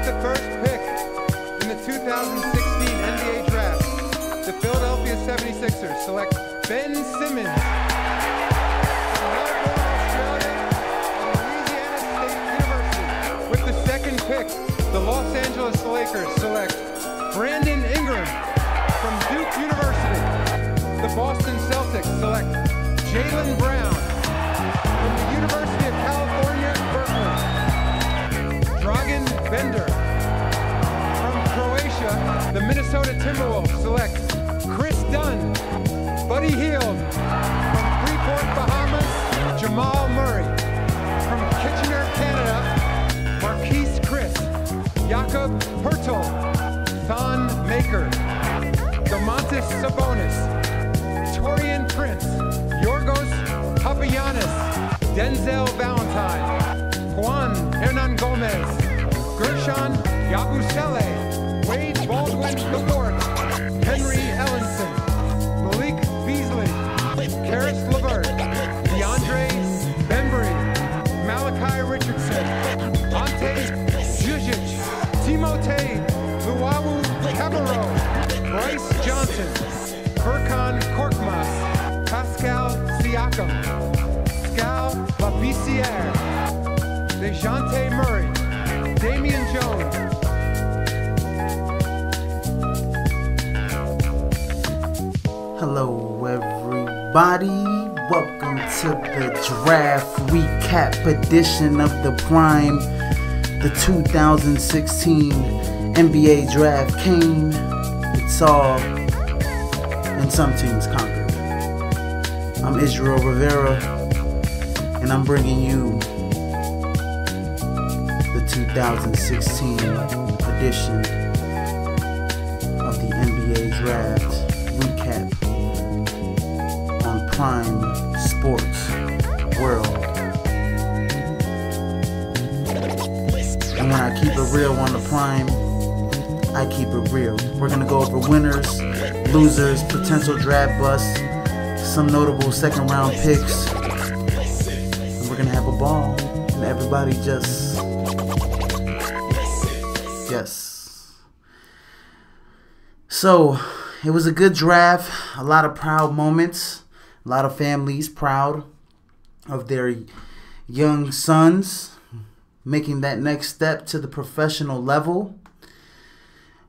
With the first pick in the 2016 NBA Draft, the Philadelphia 76ers select Ben Simmons from Melbourne, Australia, and Louisiana State University. With the second pick, the Los Angeles Lakers select Brandon Ingram from Duke University. The Boston Celtics select Jaylen Brown from the University of California, Berkeley. Dragan Bender from Croatia. The Minnesota Timberwolves select Chris Dunn. Buddy Hield from Freeport, Bahamas. Jamal Murray from Kitchener, Canada. Marquise Chris. Jakob Pertl. Thon Maker. Domantas Sabonis. Torian Prince. Yorgos Papagiannis. Denzel Valentine. Juan Hernan Gomez. Gershon Yabusele. Wade Baldwin IV. Henry Ellenson. Malik Beasley. Karis LeVert. DeAndre Bembry. Malachi Richardson. Ante Jujic. Timothé Luwawu Cabarro. Bryce Johnson. Furkan Korkmaz. Pascal Siakam. Skal Labissiere. DeJounte Murray. Damian Jones. Hello, everybody. Welcome to the draft recap edition of the Prime. The 2016 NBA draft came, it saw, and some teams conquered. I'm Israel Rivera, and I'm bringing you the 2016 edition of the NBA draft recap on Prime Sports World. And when I keep it real on the Prime, I keep it real. We're going to go over winners, losers, potential draft busts, some notable second round picks, and we're going to have a ball. And everybody just, yes. So, it was a good draft, a lot of proud moments, a lot of families proud of their young sons making that next step to the professional level.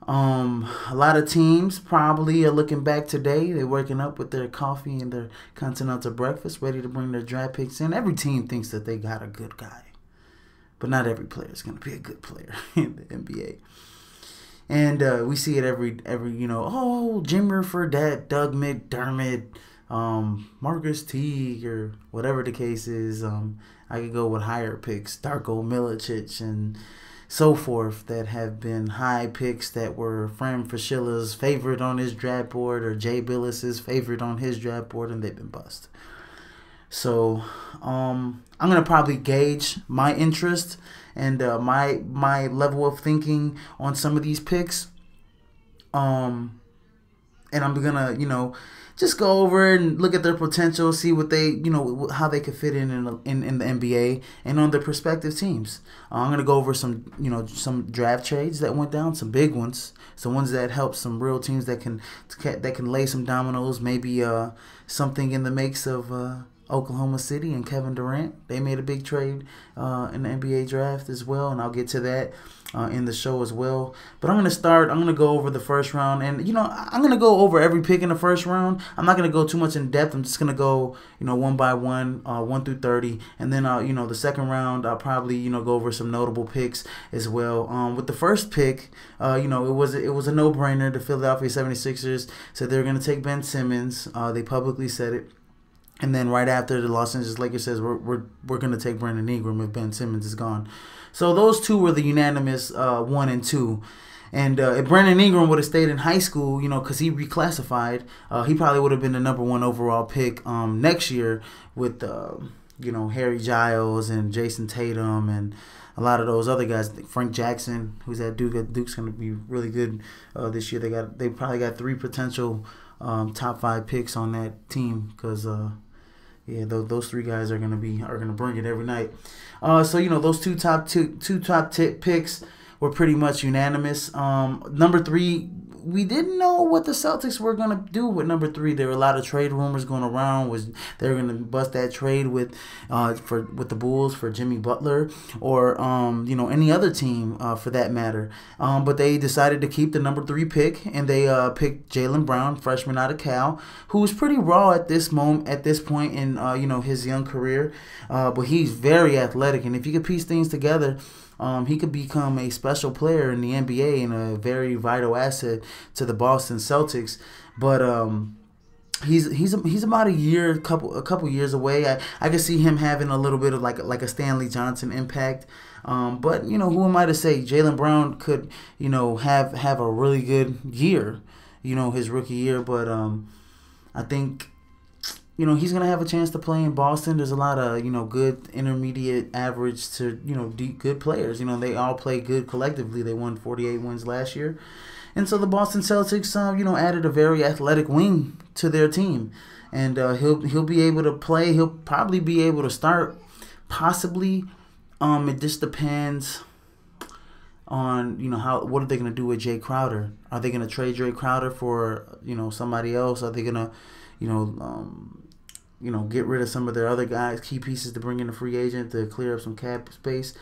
A lot of teams probably are looking back today. They're waking up with their coffee and their continental breakfast, ready to bring their draft picks in. Every team thinks that they got a good guy, but not every player is going to be a good player in the NBA. And we see it every Jimmer Fredette, Doug McDermott, Marcus Teague, or whatever the case is. I could go with higher picks, Darko Milicic and so forth, that have been high picks that were Fran Fraschiller's favorite on his draft board or Jay Billis's favorite on his draft board, and they've been bust. So I'm going to probably gauge my interest and my level of thinking on some of these picks. And I'm going to, just go over and look at their potential, see what they, how they could fit in the NBA and on their prospective teams. I'm going to go over some draft trades that went down, some big ones, some ones that helped some real teams that can lay some dominoes, maybe something in the makes of Oklahoma City and Kevin Durant. They made a big trade in the NBA draft as well, and I'll get to that in the show as well. But I'm going to go over the first round, and I'm going to go over every pick in the first round. I'm not going to go too much in depth. I'm just going to go one by one, 1 through 30, and then the second round I'll probably go over some notable picks as well. With the first pick, it was a no-brainer. The Philadelphia 76ers said they were going to take Ben Simmons. They publicly said it. And then right after, the Los Angeles Lakers says we're going to take Brandon Ingram if Ben Simmons is gone. So those two were the unanimous 1 and 2. And if Brandon Ingram would have stayed in high school, because he reclassified, he probably would have been the number 1 overall pick next year with Harry Giles and Jason Tatum and a lot of those other guys. Frank Jackson, who's at Duke. Duke's going to be really good this year. They probably got 3 potential top 5 picks on that team because those 3 guys are gonna bring it every night. So those two top picks were pretty much unanimous. Number 3, we didn't know what the Celtics were going to do with number 3. There were a lot of trade rumors going around. Was they were going to bust that trade with the Bulls for Jimmy Butler or any other team for that matter. But they decided to keep the number 3 pick, and they picked Jaylen Brown, freshman out of Cal, who was pretty raw at this point in his young career. But he's very athletic, and if you could piece things together, he could become a special player in the NBA and a very vital asset to the Boston Celtics. But he's about a couple years away. I can see him having a little bit of like a Stanley Johnson impact. But who am I to say? Jaylen Brown could have a really good year, his rookie year. But I think he's going to have a chance to play in Boston. There's a lot of, good intermediate average to, deep good players. They all play good collectively. They won 48 wins last year. And so the Boston Celtics, added a very athletic wing to their team. And he'll be able to play. He'll probably be able to start, possibly. It just depends on, what are they going to do with Jay Crowder? Are they going to trade Jay Crowder for, somebody else? Are they going to, get rid of some of their other guys, key pieces to bring in a free agent to clear up some cap space?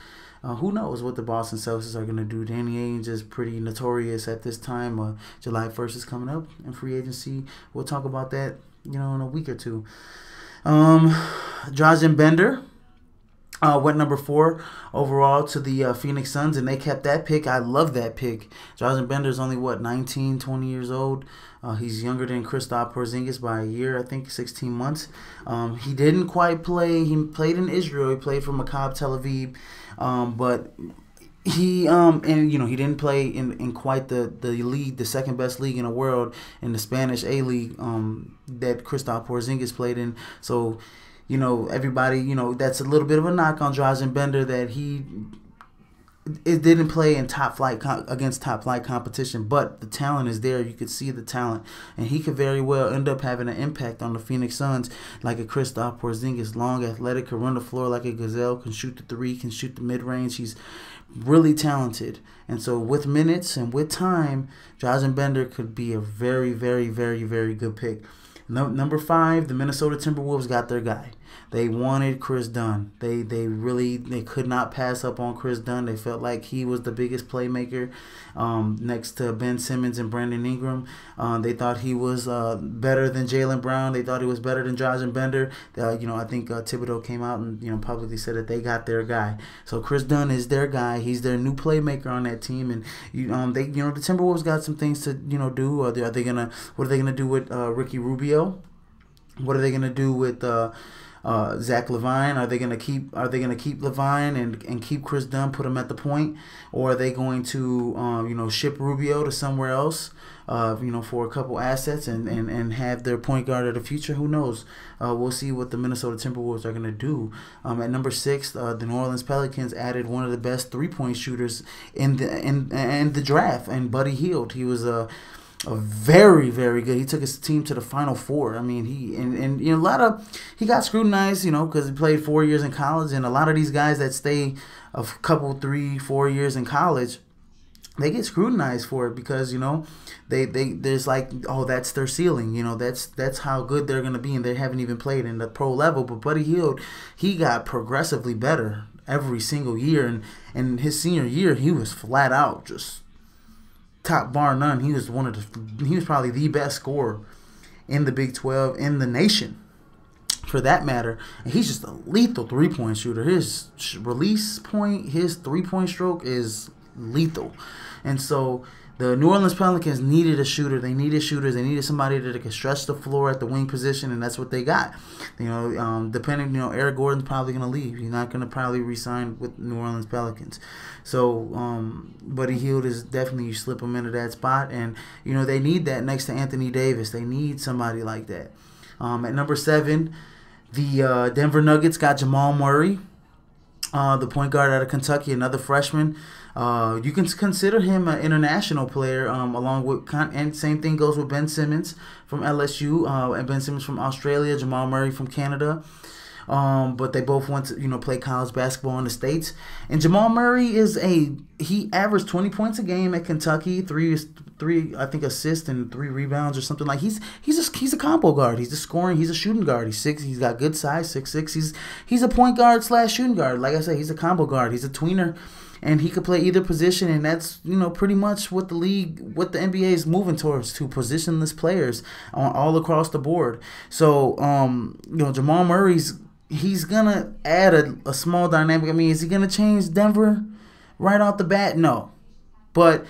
Who knows what the Boston Celtics are going to do? Danny Ainge is pretty notorious at this time. July 1st is coming up in free agency. We'll talk about that, in a week or two. Drazen Bender went number 4 overall to the Phoenix Suns, and they kept that pick. I love that pick. Drazen Bender is only, 19, 20 years old. He's younger than Kristaps Porzingis by a year, I think 16 months. He didn't quite play. He played in Israel. He played for Maccabi Tel Aviv. But he he didn't play in quite the league, the second best league in the world, in the Spanish A-League that Kristaps Porzingis played in. So everybody, that's a little bit of a knock on Drazen Bender, that it didn't play in against top flight competition, but the talent is there. You could see the talent, and he could very well end up having an impact on the Phoenix Suns, like a Kristaps Porzingis, long, athletic, can run the floor like a gazelle, can shoot the 3, can shoot the mid range. He's really talented, and so with minutes and with time, Drazen Bender could be a very, very, very, very good pick. Number 5, the Minnesota Timberwolves got their guy. They wanted Chris Dunn. They could not pass up on Chris Dunn. They felt like he was the biggest playmaker next to Ben Simmons and Brandon Ingram. They thought he was better than Jaylen Brown. They thought he was better than Drazen Bender. I think Thibodeau came out and publicly said that they got their guy. So Chris Dunn is their guy. He's their new playmaker on that team. And the Timberwolves got some things to do. What are they gonna do with Ricky Rubio? What are they gonna do with Zach LaVine? Are they gonna keep LaVine and keep Chris Dunn, put him at the point, or are they going to ship Rubio to somewhere else for a couple assets and have their point guard of the future? Who knows? We'll see what the Minnesota Timberwolves are gonna do. At number 6, the New Orleans Pelicans added one of the best 3-point shooters in the draft, and Buddy Hield. He was a very, very good. He took his team to the Final Four. I mean, he got scrutinized, because he played 4 years in college, and a lot of these guys that stay a couple, 3, 4 years in college, they get scrutinized for it because there's like, oh, that's their ceiling. That's how good they're gonna be, and they haven't even played in the pro level. But Buddy Hield, he got progressively better every single year, and his senior year, he was flat out just top bar none. He was probably the best scorer in the Big 12, in the nation, for that matter. And he's just a lethal 3-point shooter. His release point, his 3-point stroke is lethal. And so the New Orleans Pelicans needed a shooter. They needed shooters. They needed somebody that could stretch the floor at the wing position, and that's what they got. Eric Gordon's probably going to leave. He's not going to probably re-sign with New Orleans Pelicans. So Buddy Hield is definitely, you slip him into that spot, and they need that next to Anthony Davis. They need somebody like that. At number 7, the Denver Nuggets got Jamal Murray, the point guard out of Kentucky, another freshman. You can consider him an international player, along with, and same thing goes with Ben Simmons from LSU, and Ben Simmons from Australia, Jamal Murray from Canada. But they both went to play college basketball in the States. And Jamal Murray he averaged 20 points a game at Kentucky, three I think assists and 3 rebounds or something. Like he's a combo guard. He's a scoring. He's a shooting guard. He's got good size, 6'6". He's a point guard / shooting guard. Like I said, he's a combo guard. He's a tweener. And he could play either position, and that's pretty much what the NBA is moving towards, to positionless players all across the board. So Jamal Murray's he's gonna add a small dynamic. I mean, is he gonna change Denver right off the bat? No, but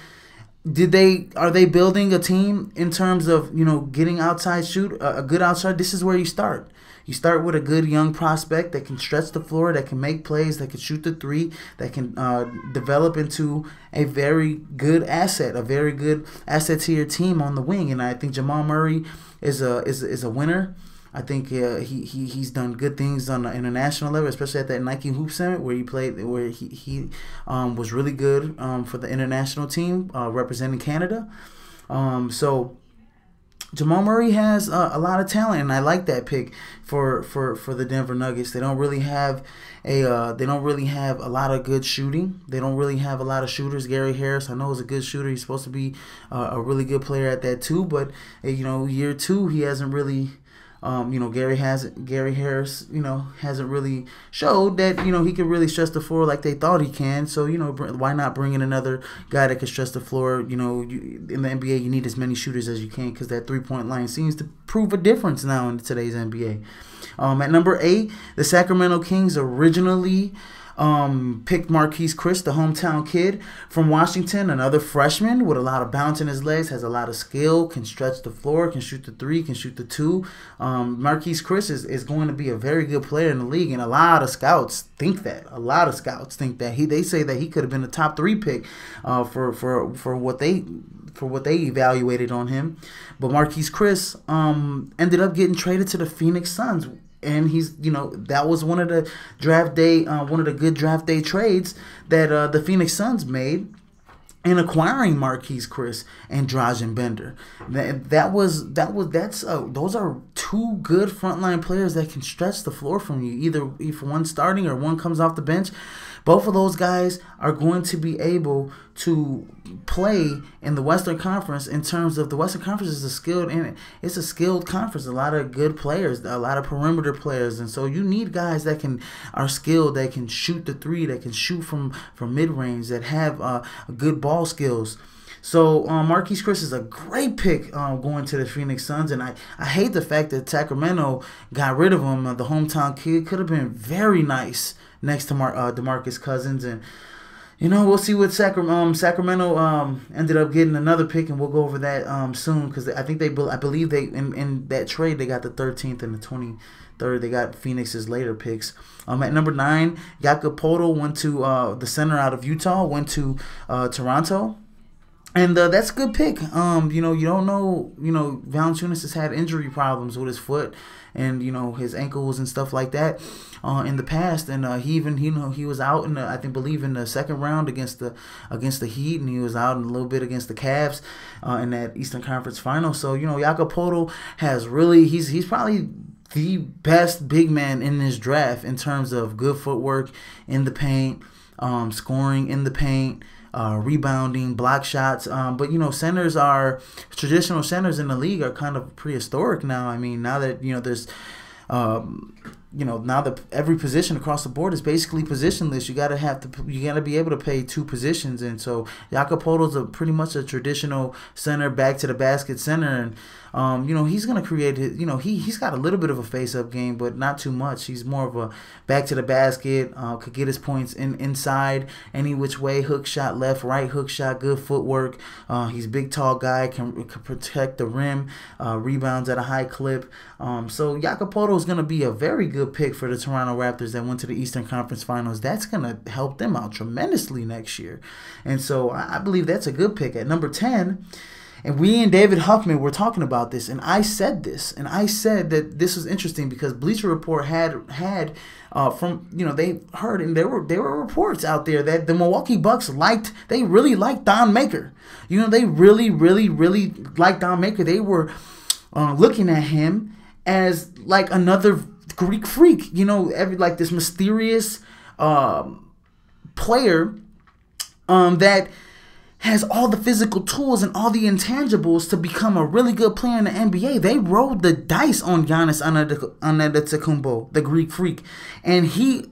are they building a team in terms of getting outside shoot a good outside? This is where you start. You start with a good young prospect that can stretch the floor, that can make plays, that can shoot the three, that can develop into a very good asset to your team on the wing. And I think Jamal Murray is a winner. I think he's done good things on the international level, especially at that Nike Hoop Summit where he played, where he was really good for the international team representing Canada. So Jamal Murray has a lot of talent, and I like that pick for the Denver Nuggets. They don't really have a lot of good shooting. They don't really have a lot of shooters. Gary Harris, I know, is a good shooter. He's supposed to be a really good player at that too. But year 2, he hasn't really. Gary Harris, hasn't really showed that, he can really stretch the floor like they thought he can. So, why not bring in another guy that can stretch the floor? In the NBA, you need as many shooters as you can, because that 3-point line seems to prove a difference now in today's NBA. At number 8, the Sacramento Kings originally picked Marquise Chris, the hometown kid from Washington, another freshman with a lot of bounce in his legs, has a lot of skill, can stretch the floor, can shoot the 3, can shoot the 2. Marquise Chris is going to be a very good player in the league, and a lot of scouts think that. They say that he could have been a top 3 pick for what they evaluated on him. But Marquise Chris ended up getting traded to the Phoenix Suns. And he's, that was one of the good draft day trades that the Phoenix Suns made in acquiring Marquise Chris and Dragan Bender. Those are 2 good frontline players that can stretch the floor from you, either if one starting or one comes off the bench. Both of those guys are going to be able to play in the Western Conference. In terms of the Western Conference is a skilled conference. A lot of good players, a lot of perimeter players, and so you need guys that are skilled, that can shoot the 3, that can shoot from mid range, that have good ball skills. So Marquise Chris is a great pick going to the Phoenix Suns, and I hate the fact that Sacramento got rid of him. The hometown kid could have been very nice next to DeMarcus Cousins, and we'll see what Sacramento ended up getting another pick, and we'll go over that soon, because I believe they in that trade they got the 13th and the 23rd. They got Phoenix's later picks. At number 9, Jakob Poeltl went to the center out of Utah, went to Toronto. And that's a good pick. You don't know, Valanciunas has had injury problems with his foot and, his ankles and stuff like that in the past. And he was out in the, believe in the second round against the Heat, and he was out in a little bit against the Cavs in that Eastern Conference final. So, Jakob Poeltl has really, he's probably the best big man in this draft in terms of good footwork in the paint, scoring in the paint, rebounding, block shots. But traditional centers in the league are kind of prehistoric now. I mean, now that there's now that every position across the board is basically positionless, you gotta be able to play 2 positions. And so Jakob Poeltl's pretty much a traditional center, back to the basket center, and he's gonna create his, he's got a little bit of a face-up game, but not too much. He's more of a back to the basket, could get his points inside any which way, hook shot, left, right, hook shot, good footwork. He's a big, tall guy, can protect the rim, rebounds at a high clip. So Jakob Poeltl is gonna be a very good pick for the Toronto Raptors that went to the Eastern Conference Finals. That's gonna help them out tremendously next year, and so I believe that's a good pick. At number 10. And we and David Huffman were talking about this, and I said that this was interesting because Bleacher Report had from they heard, and there were reports out there that the Milwaukee Bucks really liked Don Maker. They really liked Don Maker. They were looking at him as like another Greek freak, like this mysterious player that has all the physical tools and all the intangibles to become a really good player in the NBA. They rolled the dice on Giannis Antetokounmpo, the Greek freak, and he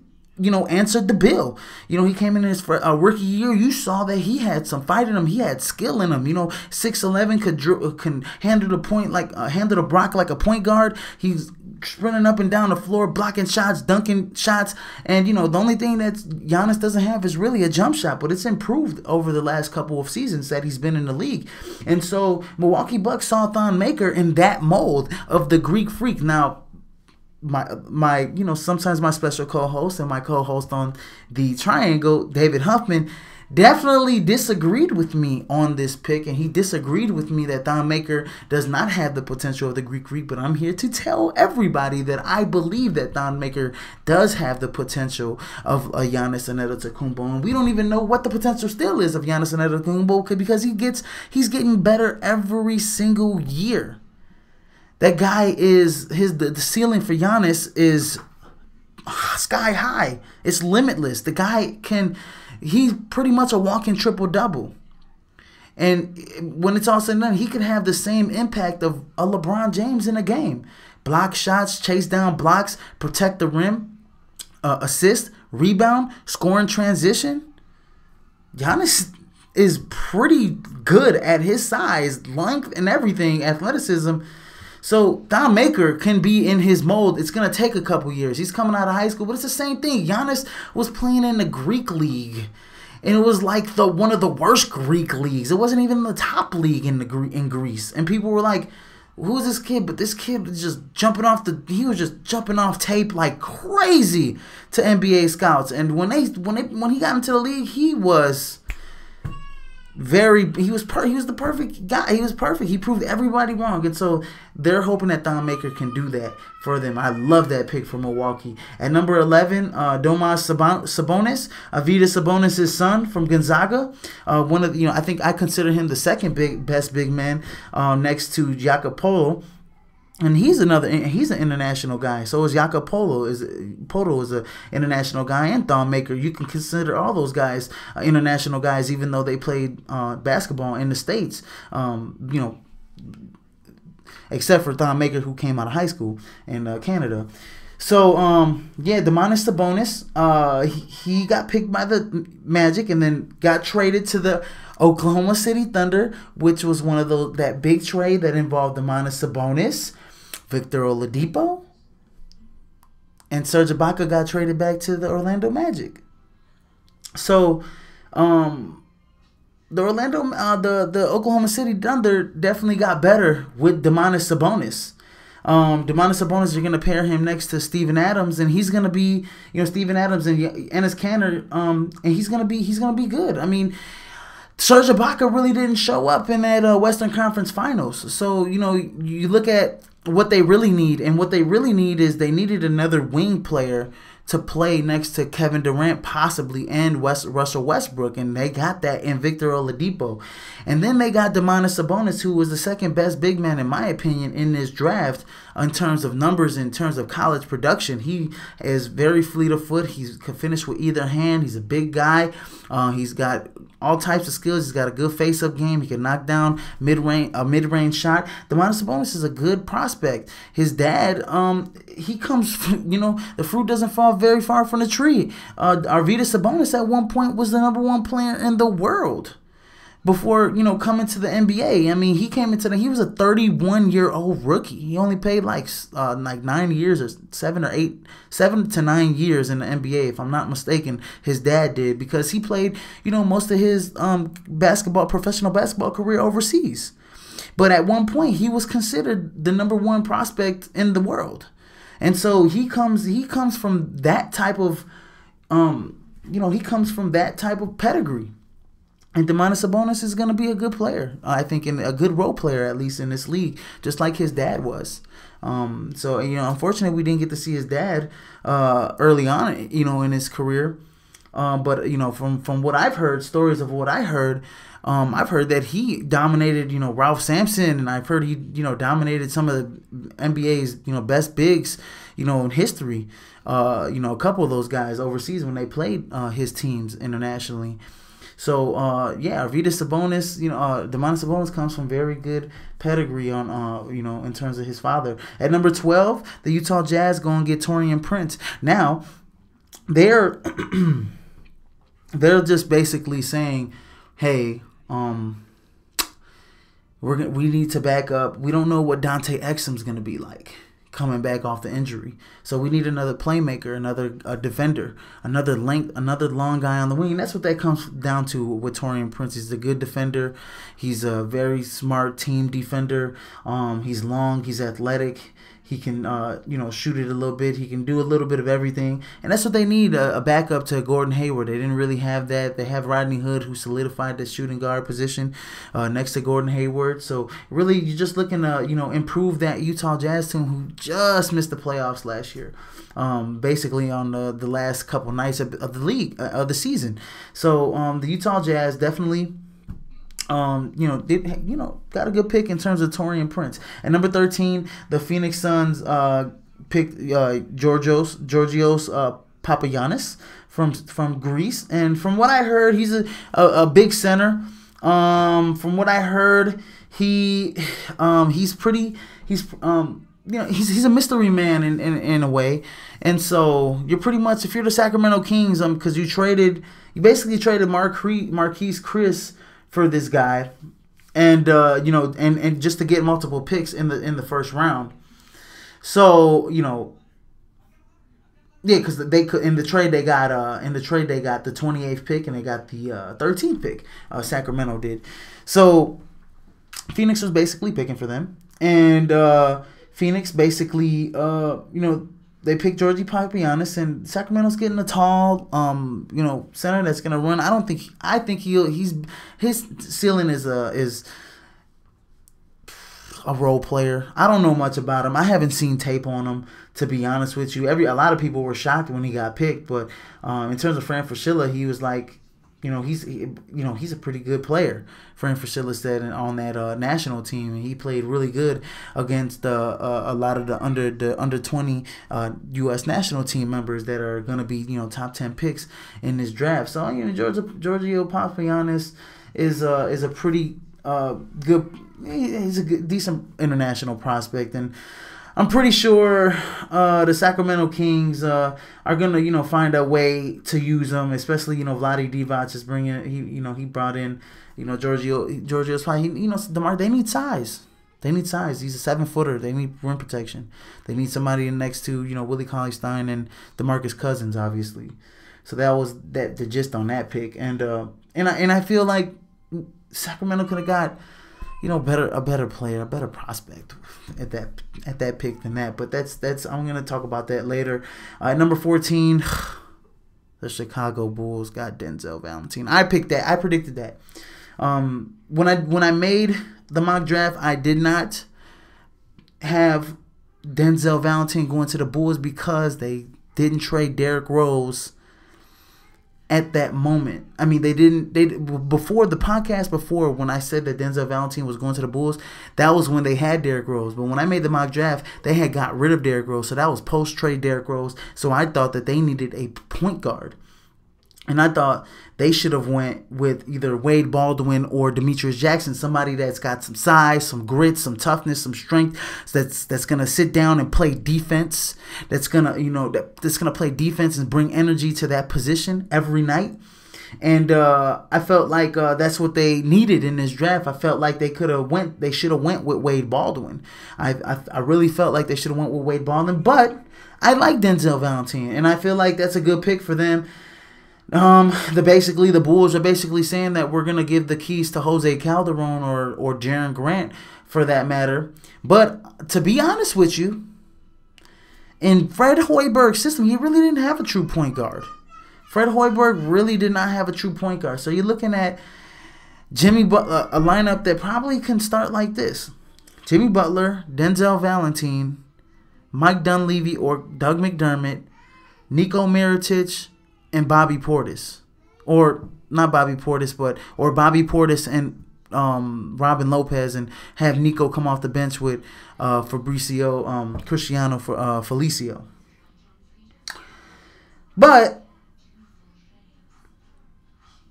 answered the bill. He came in his rookie year. You saw that he had some fight in him. He had skill in him. 6'11", can handle the point handle the block like a point guard. He's sprinting up and down the floor, blocking shots, dunking shots. And, the only thing that Giannis doesn't have is really a jump shot. But it's improved over the last couple of seasons that he's been in the league. And so Milwaukee Bucks saw Thon Maker in that mold of the Greek freak. Now, my sometimes my special co-host and my co-host on the Triangle, David Huffman, definitely disagreed with me on this pick, and he disagreed with me that Thon Maker does not have the potential of the Greek freak. But I'm here to tell everybody that I believe that Thon Maker does have the potential of a Giannis Antetokounmpo, and we don't even know what the potential still is of Giannis Antetokounmpo because he's getting better every single year. That guy the ceiling for Giannis is sky high. It's limitless. The guy he's pretty much a walking triple-double. And when it's all said and done, he could have the same impact of a LeBron James in a game. Block shots, chase down blocks, protect the rim, assist, rebound, score in transition. Giannis is pretty good at his size, length, and everything, athleticism. So Thon Maker can be in his mold. It's going to take a couple years. He's coming out of high school, but it's the same thing. Giannis was playing in the Greek league, and it was like one of the worst Greek leagues. It wasn't even the top league in Greece. And people were like, who is this kid? But this kid was just jumping off tape like crazy to NBA scouts. And when he got into the league, he was the perfect guy. He was perfect. He proved everybody wrong. And so they're hoping that Thon Maker can do that for them. I love that pick for Milwaukee. At number 11, Domas Sabonis, Arvydas Sabonis' son from Gonzaga. I think I consider him the second best big man next to Jakob Poeltl. And he's an international guy. So is Jakob Poeltl. Poeltl is an international guy, and Thon Maker. You can consider all those guys international guys, even though they played basketball in the States. Except for Thon Maker, who came out of high school in Canada. So Domantas Sabonis, he got picked by the Magic and then got traded to the Oklahoma City Thunder, which was one of that big trade that involved Domantas Sabonis, Victor Oladipo, and Serge Ibaka got traded back to the Orlando Magic. So, the Oklahoma City Thunder definitely got better with Domantas Sabonis. Domantas Sabonis, you're gonna pair him next to Steven Adams, and he's gonna be, Steven Adams and Enes Kanter, and he's gonna be good. I mean, Serge Ibaka really didn't show up in that Western Conference Finals. So, you look at what they really need, and what they really need is they needed another wing player to play next to Kevin Durant possibly and Russell Westbrook, and they got that in Victor Oladipo. And then they got Domantas Sabonis, who was the second best big man in my opinion in this draft in terms of numbers, in terms of college production. He is very fleet of foot. He can finish with either hand. He's a big guy. He's got all types of skills. He's got a good face-up game. He can knock down a mid-range shot. Domantas Sabonis is a good prospect. His dad, he comes from, the fruit doesn't fall very far from the tree. Arvydas Sabonis at one point was the number one player in the world before, coming to the NBA. I mean, he was a 31-year-old rookie. He only played like 9 years or 7 to 9 years in the NBA, if I'm not mistaken. His dad did, because he played, most of his professional basketball career overseas. But at one point, he was considered the number one prospect in the world. And so he comes from that type of, pedigree. And Domantas Sabonis is going to be a good player, I think, and a good role player, at least in this league, just like his dad was. Unfortunately, we didn't get to see his dad early on, in his career. But you know, from what I've heard, stories of what I heard, I've heard that he dominated, you know, Ralph Sampson, and I've heard he, you know, dominated some of the NBA's, you know, best bigs, you know, in history. You know, a couple of those guys overseas when they played his teams internationally. So yeah, Arvydas Sabonis, you know, Domantas Sabonis comes from very good pedigree on, you know, in terms of his father. At number 12, the Utah Jazz going to get Taurean Prince. Now, they're just basically saying, hey, we need to back up. We don't know what Dante Exum's going to be like coming back off the injury. So we need another playmaker, another defender, another long guy on the wing. And that's what that comes down to with Taurean Prince. He's a good defender. He's a very smart team defender. He's long. He's athletic. He can, you know, shoot it a little bit. He can do a little bit of everything. And that's what they need, a backup to Gordon Hayward. They didn't really have that. They have Rodney Hood, who solidified the shooting guard position next to Gordon Hayward. So, really, you're just looking to, you know, improve that Utah Jazz team who just missed the playoffs last year. Basically on the last couple nights of the league, of the season. So, the Utah Jazz definitely... you know, got a good pick in terms of Taurean Prince. At number 13, the Phoenix Suns picked Georgios Papagiannis from Greece, and from what I heard, he's a big center. From what I heard, he's you know, he's a mystery man in a way, and so you're pretty much, if you're the Sacramento Kings, because you basically traded Marquise Chris for this guy, and you know, and just to get multiple picks in the first round. So, you know, yeah, because they could in the trade they got the 28th pick, and they got the 13th pick. Sacramento did. So Phoenix was basically picking for them, and Phoenix basically you know, they picked Georgie Papagiannis, and Sacramento's getting a tall, you know, center that's gonna run. I think his ceiling is a role player. I don't know much about him. I haven't seen tape on him, to be honest with you. A lot of people were shocked when he got picked, but in terms of Fran Fraschilla, he was like, you know, he's a pretty good player. Fran Fraschilla said on that national team, and he played really good against a lot of the under 20 U.S. national team members that are going to be, you know, top 10 picks in this draft. So, you know, Giorgio Papagiannis is a pretty good. He's a good, decent international prospect, and I'm pretty sure the Sacramento Kings are gonna, you know, find a way to use him, especially, you know, Vlade Divac is bringing. He brought in, you know, Giorgio's probably, you know, DeMar. They need size. He's a 7-footer. They need rim protection. They need somebody next to, you know, Willie Cauley-Stein and DeMarcus Cousins, obviously. So that was the gist on that pick, and I feel like Sacramento could have got, you know, a better player, a better prospect at that pick than that. But that's I'm gonna talk about that later. Number 14, the Chicago Bulls got Denzel Valentine. I predicted that. When I made the mock draft, I did not have Denzel Valentine going to the Bulls because they didn't trade Derrick Rose at that moment. I mean, before the podcast, before when I said that Denzel Valentine was going to the Bulls, that was when they had Derrick Rose. But when I made the mock draft, they had got rid of Derrick Rose. So that was post-trade Derrick Rose. So I thought that they needed a point guard. And I thought they should have went with either Wade Baldwin or Demetrius Jackson, somebody that's got some size, some grit, some toughness, some strength, that's gonna sit down and play defense. That's gonna play defense and bring energy to that position every night. And I felt like that's what they needed in this draft. I felt like they should have went with Wade Baldwin. I really felt like they should have went with Wade Baldwin, but I like Denzel Valentine, and I feel like that's a good pick for them. The Bulls are basically saying that we're gonna give the keys to Jose Calderon or Jaren Grant, for that matter. But to be honest with you, in Fred Hoiberg's system, he really didn't have a true point guard. Fred Hoiberg really did not have a true point guard. So you're looking at Jimmy Butler, a lineup that probably can start like this: Jimmy Butler, Denzel Valentine, Mike Dunleavy or Doug McDermott, Nico Mirotic, and Bobby Portis, or not Bobby Portis, or Bobby Portis and Robin Lopez, and have Nico come off the bench with Cristiano Felicio. But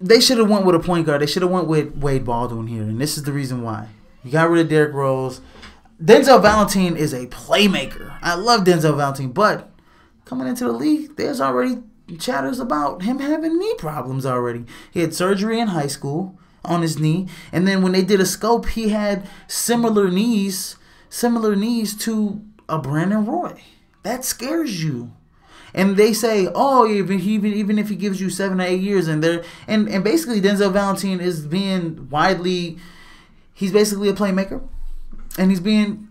they should have went with a point guard. They should have went with Wade Baldwin here, and this is the reason why. You got rid of Derrick Rose. Denzel Valentine is a playmaker. I love Denzel Valentine, but coming into the league, there's already chatters about him having knee problems already. He had surgery in high school on his knee, and then when they did a scope, he had similar knees to a Brandon Roy. That scares you. And they say, oh, even if he gives you 7 or 8 years, and basically Denzel Valentine is being he's basically a playmaker, and he's being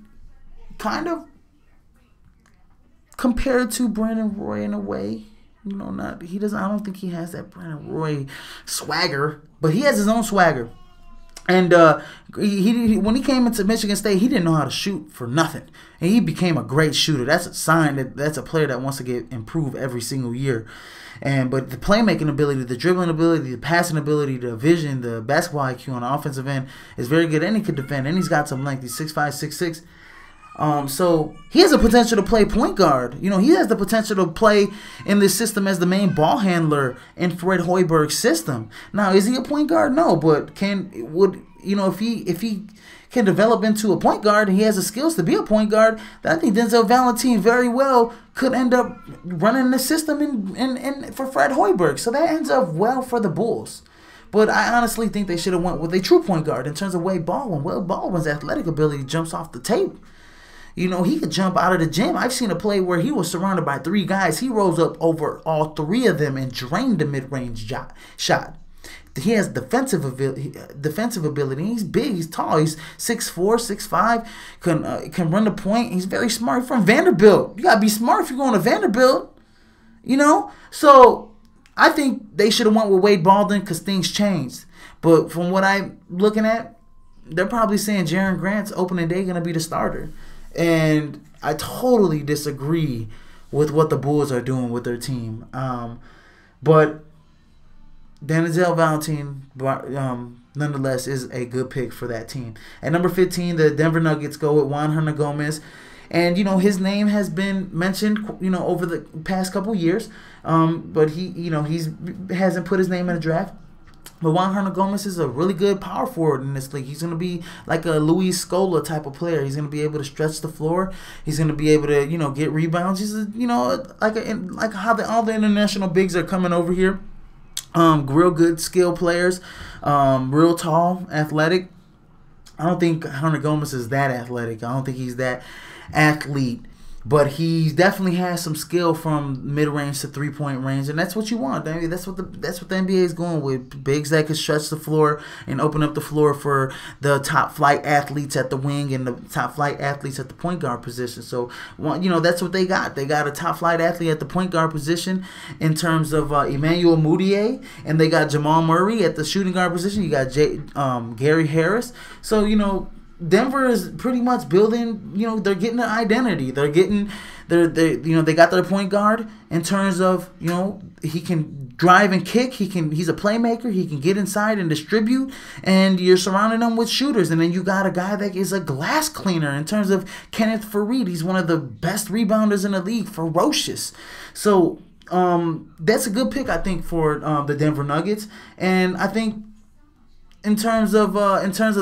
kind of compared to Brandon Roy in a way. I don't think he has that Brandon Roy swagger, but he has his own swagger. And when he came into Michigan State, he didn't know how to shoot for nothing, and he became a great shooter. That's a sign that's a player that wants to improve every single year. But the playmaking ability, the dribbling ability, the passing ability, the vision, the basketball IQ on the offensive end is very good, and he could defend, and he's got some length. He's 6'5", 6'6". So he has the potential to play point guard. He has the potential to play in this system as the main ball handler in Fred Hoiberg's system. Now, is he a point guard? No, but if he can develop into a point guard and he has the skills to be a point guard, then I think Denzel Valentine very well could end up running the system in for Fred Hoiberg. So that ends up well for the Bulls. But I honestly think they should have went with a true point guard in terms of Wade Baldwin. Wade Baldwin's athletic ability jumps off the tape. He could jump out of the gym. I've seen a play where he was surrounded by 3 guys. He rose up over all 3 of them and drained the mid-range shot. He has defensive ability. He's big. He's tall. He's 6'4", 6'5", can run the point. He's very smart. From Vanderbilt. You got to be smart if you're going to Vanderbilt. So I think they should have went with Wade Baldwin because things changed. But from what I'm looking at, they're probably saying Jaren Grant's opening day going to be the starter. And I totally disagree with what the Bulls are doing with their team. But Denzel Valentine, nonetheless, is a good pick for that team. At number 15, the Denver Nuggets go with Juan Hernangomez. And, his name has been mentioned, over the past couple years. But he hasn't put his name in the draft. But Juan Hernangomez is a really good power forward in this league. He's going to be like a Luis Scola type of player. He's going to be able to stretch the floor. He's going to be able to, get rebounds. He's, like how all the international bigs are coming over here. Real good skill players. Real tall, athletic. I don't think Hernangomez is that athletic. I don't think he's that athlete. But he definitely has some skill from mid-range to three-point range, and that's what you want. I mean, that's what the NBA is going with. Bigs that can stretch the floor and open up the floor for the top-flight athletes at the wing and the top-flight athletes at the point guard position. So, that's what they got. They got a top-flight athlete at the point guard position in terms of Emmanuel Mudiay, and they got Jamal Murray at the shooting guard position. You got Gary Harris. So, Denver is pretty much building, they're getting an identity. They got their point guard in terms of, he can drive and kick. He's a playmaker. He can get inside and distribute, and you're surrounding them with shooters. And then you got a guy that is a glass cleaner in terms of Kenneth Faried. He's one of the best rebounders in the league, ferocious. So, that's a good pick, I think, for the Denver Nuggets. And I think in terms of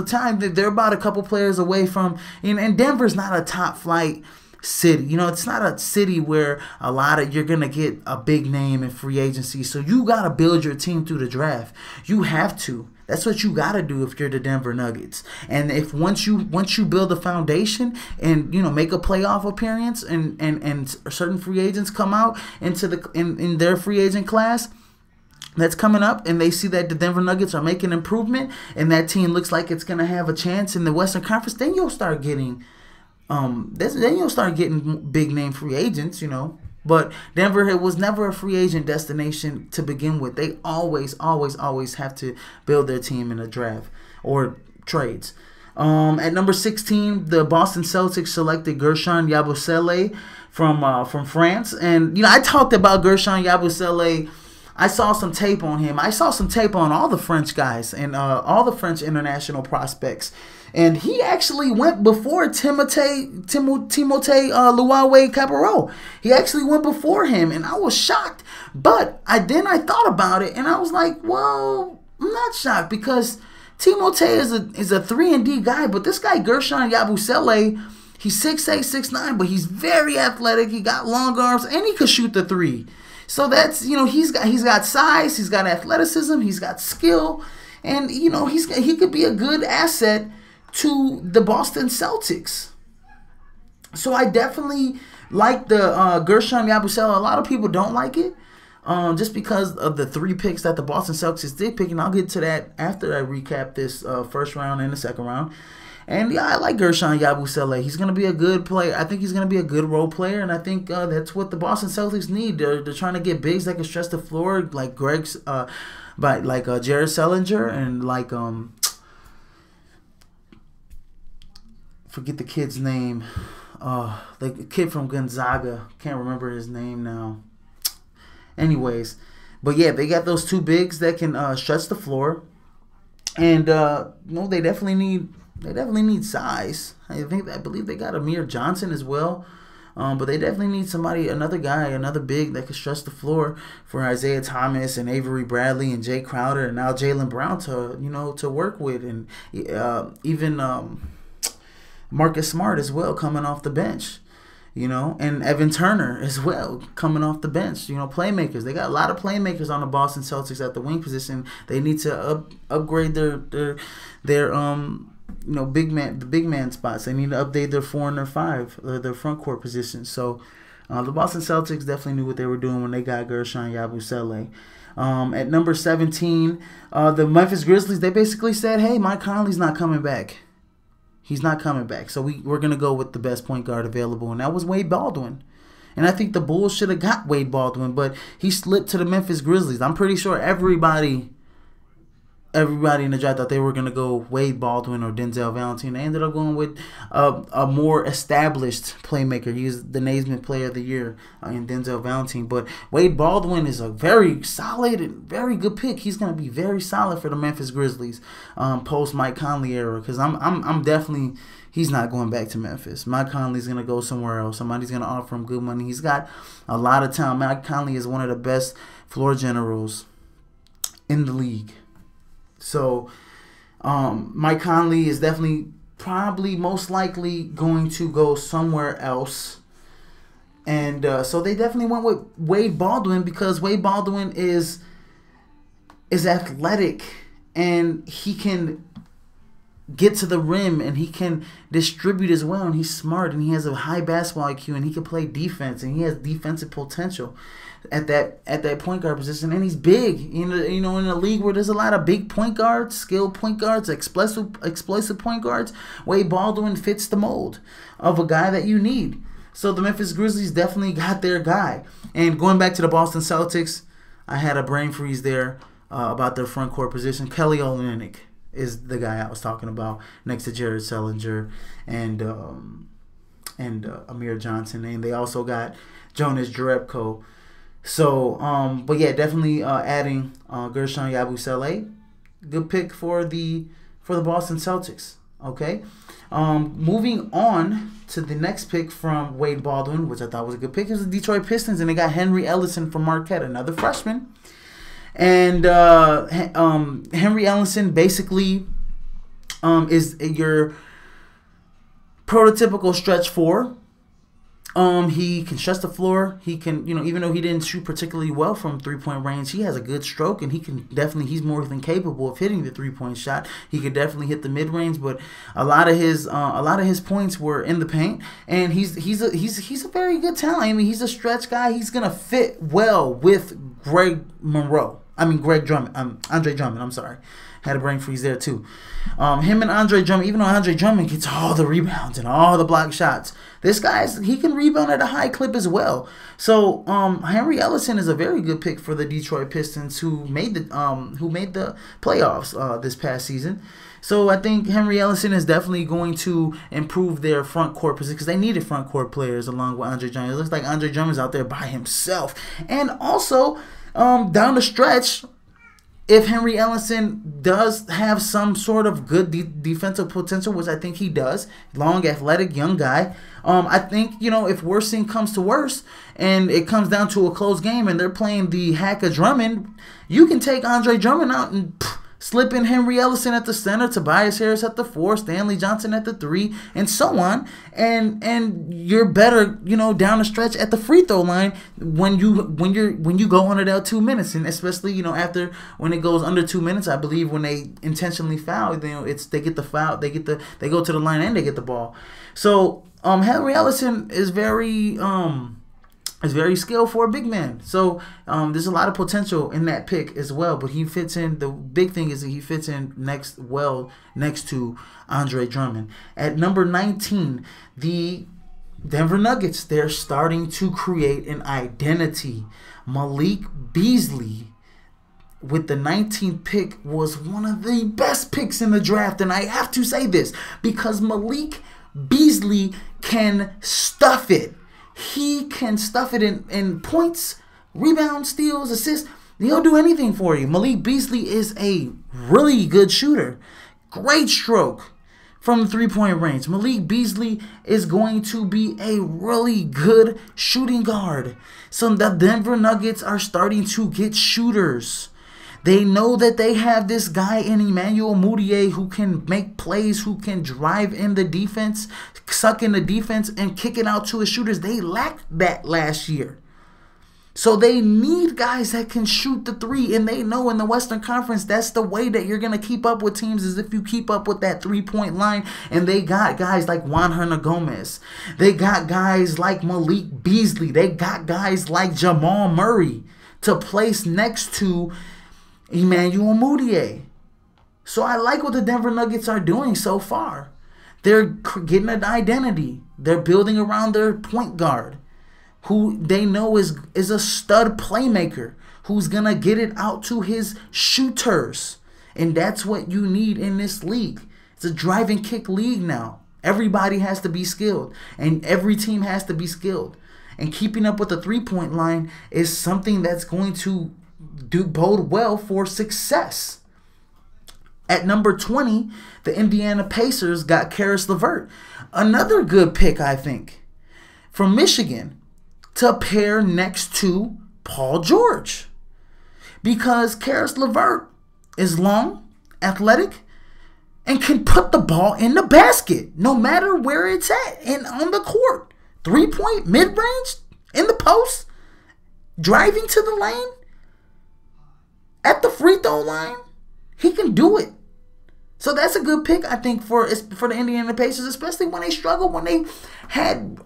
time, they're about a couple players away from, and Denver's not a top flight city. It's not a city where you're gonna get a big name in free agency. So you gotta build your team through the draft. You have to. That's what you gotta do if you're the Denver Nuggets. And if once you build a foundation and make a playoff appearance and certain free agents come out in their free agent class that's coming up, and they see that the Denver Nuggets are making improvement, and that team looks like it's gonna have a chance in the Western Conference, then you'll start getting, big name free agents, But Denver was never a free agent destination to begin with. They always have to build their team in a draft or trades. At number 16, the Boston Celtics selected Gershon Yabusele from France, and I talked about Gershon Yabusele I saw some tape on him. I saw some tape on all the French guys and all the French international prospects. And he actually went before Timothée Luawe Cabarro. He actually went before him, and I was shocked. But I thought about it, and I was like, well, I'm not shocked because Timothée is a 3-and-D guy, but this guy Gershon Yabusele, he's 6'8", 6'9", but he's very athletic. He got long arms, and he could shoot the three. So that's, he's got size, he's got athleticism, he's got skill, and he could be a good asset to the Boston Celtics. So I definitely like the Gershon Yabusele. A lot of people don't like it just because of the 3 picks that the Boston Celtics did pick, and I'll get to that after I recap this first round and the second round. And yeah, I like Gershon Yabusele. He's going to be a good player. I think he's going to be a good role player, and I think that's what the Boston Celtics need. They're trying to get bigs that can stretch the floor, like Jared Sellinger and like forget the kid's name. The kid from Gonzaga. Can't remember his name now. Anyways, but yeah, they got those 2 bigs that can stretch the floor, and they definitely need size. I believe they got Amir Johnson as well, but they definitely need another big that can stretch the floor for Isaiah Thomas and Avery Bradley and Jay Crowder and now Jaylen Brown to work with, and even Marcus Smart as well coming off the bench. And Evan Turner as well coming off the bench. Playmakers. They got a lot of playmakers on the Boston Celtics at the wing position. They need to upgrade their big man spots. They need to update their 4 and their 5, their front court positions. So the Boston Celtics definitely knew what they were doing when they got Gershon Yabusele. At number 17, the Memphis Grizzlies, they basically said, hey, Mike Conley's not coming back. He's not coming back. So we're going to go with the best point guard available, and that was Wade Baldwin. And I think the Bulls should have got Wade Baldwin, but he slipped to the Memphis Grizzlies. I'm pretty sure everybody in the draft thought they were going to go Wade Baldwin or Denzel Valentine. They ended up going with a more established playmaker. He was the Naismith Player of the Year in Denzel Valentine. But Wade Baldwin is a very solid and very good pick. He's going to be very solid for the Memphis Grizzlies post Mike Conley era, because I'm definitely he's not going back to Memphis. Mike Conley's going to go somewhere else. Somebody's going to offer him good money. He's got a lot of talent. Mike Conley is one of the best floor generals in the league. So Mike Conley is definitely probably most likely going to go somewhere else. And so they definitely went with Wade Baldwin because Wade Baldwin is athletic and he can get to the rim and he can distribute as well, and he's smart and he has a high basketball IQ and he can play defense and he has defensive potential at that point guard position, and he's big. In a league where there's a lot of big point guards, skilled point guards, explosive point guards, Wade Baldwin fits the mold of a guy that you need. So the Memphis Grizzlies definitely got their guy. And going back to the Boston Celtics, I had a brain freeze there about their front court position. Kelly Olynyk is the guy I was talking about next to Jared Sellinger and Amir Johnson, and they also got Jonas Jerebko. So, but yeah, definitely adding Gershon Yabusele, good pick for the Boston Celtics. Okay, moving on to the next pick from Wade Baldwin, which I thought was a good pick, is the Detroit Pistons, and they got Henry Ellison from Marquette, another freshman. And Henry Ellison basically is your prototypical stretch 4. He can stretch the floor. He can, even though he didn't shoot particularly well from 3-point range, he has a good stroke, and he's more than capable of hitting the 3-point shot. He could definitely hit the mid range, but a lot of his points were in the paint, and he's a very good talent. I mean, he's a stretch guy. He's gonna fit well with Andre Drummond. I'm sorry. Had a brain freeze there too. Him and Andre Drummond, even though Andre Drummond gets all the rebounds and all the block shots, this he can rebound at a high clip as well. So Henry Ellison is a very good pick for the Detroit Pistons, who made the playoffs this past season. So I think Henry Ellison is definitely going to improve their front court position, because they needed front court players along with Andre Drummond. It looks like Andre Drummond's out there by himself, and also Down the stretch, if Henry Ellison does have some sort of good defensive potential, which I think he does, long, athletic, young guy, I think, if worst thing comes to worst and it comes down to a close game and they're playing the hack of Drummond, you can take Andre Drummond out and slip in Henry Ellison at the center, Tobias Harris at the 4, Stanley Johnson at the 3, and so on. And you're better, down the stretch at the free throw line when you go under that 2 minutes, and especially after when it goes under 2 minutes. I believe when they intentionally foul, they get the foul, they go to the line and they get the ball. So Henry Ellison is very skilled for a big man. So there's a lot of potential in that pick as well. But he fits in. The big thing is that he fits in next to Andre Drummond. At number 19, the Denver Nuggets, they're starting to create an identity. Malik Beasley with the 19th pick was one of the best picks in the draft. And I have to say this because Malik Beasley can stuff it. He can stuff it in points, rebounds, steals, assists. He'll do anything for you. Malik Beasley is a really good shooter. Great stroke from the three-point range. Malik Beasley is going to be a really good shooting guard. So the Denver Nuggets are starting to get shooters. They know that they have this guy in Emmanuel Mudiay who can make plays, who can drive in the defense, suck in the defense, and kick it out to his shooters. They lacked that last year. So they need guys that can shoot the 3, and they know in the Western Conference that's the way that you're going to keep up with teams is if you keep up with that 3-point line, and they got guys like Juan Hernangomez. They got guys like Malik Beasley. They got guys like Jamal Murray to place next to Emmanuel Mudiay. So I like what the Denver Nuggets are doing so far. They're getting an identity. They're building around their point guard, who they know is a stud playmaker, who's going to get it out to his shooters. And that's what you need in this league. It's a drive and kick league now. Everybody has to be skilled, and every team has to be skilled. And keeping up with the 3-point line is something that's going to bode well for success. At number 20, the Indiana Pacers got Karis LeVert. Another good pick, I think, from Michigan to pair next to Paul George. Because Karis LeVert is long, athletic, and can put the ball in the basket no matter where it's at and on the court. 3-point, mid-range, in the post, driving to the lane, at the free throw line, he can do it. So that's a good pick, I think, for the Indiana Pacers, especially when they struggled when they had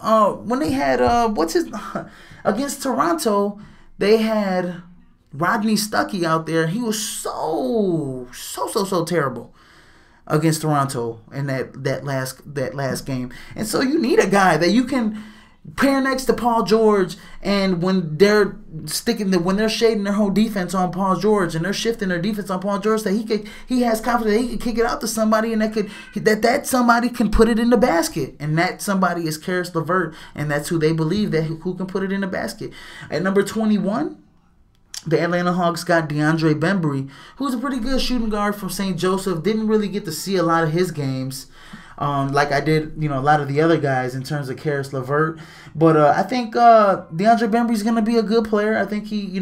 against Toronto, they had Rodney Stuckey out there. He was so terrible against Toronto in that last game. And so you need a guy that you can pair next to Paul George, and when they're shading their whole defense on Paul George and they're shifting their defense on Paul George, that he has confidence that he can kick it out to somebody, and that somebody can put it in the basket, and that somebody is Karis LeVert, and that's who they believe who can put it in the basket. At number 21, the Atlanta Hawks got DeAndre Bembry, who's a pretty good shooting guard from St. Joseph. Didn't really get to see a lot of his games, like I did, a lot of the other guys in terms of Karis LeVert. But I think DeAndre Bembry's going to be a good player. I think he,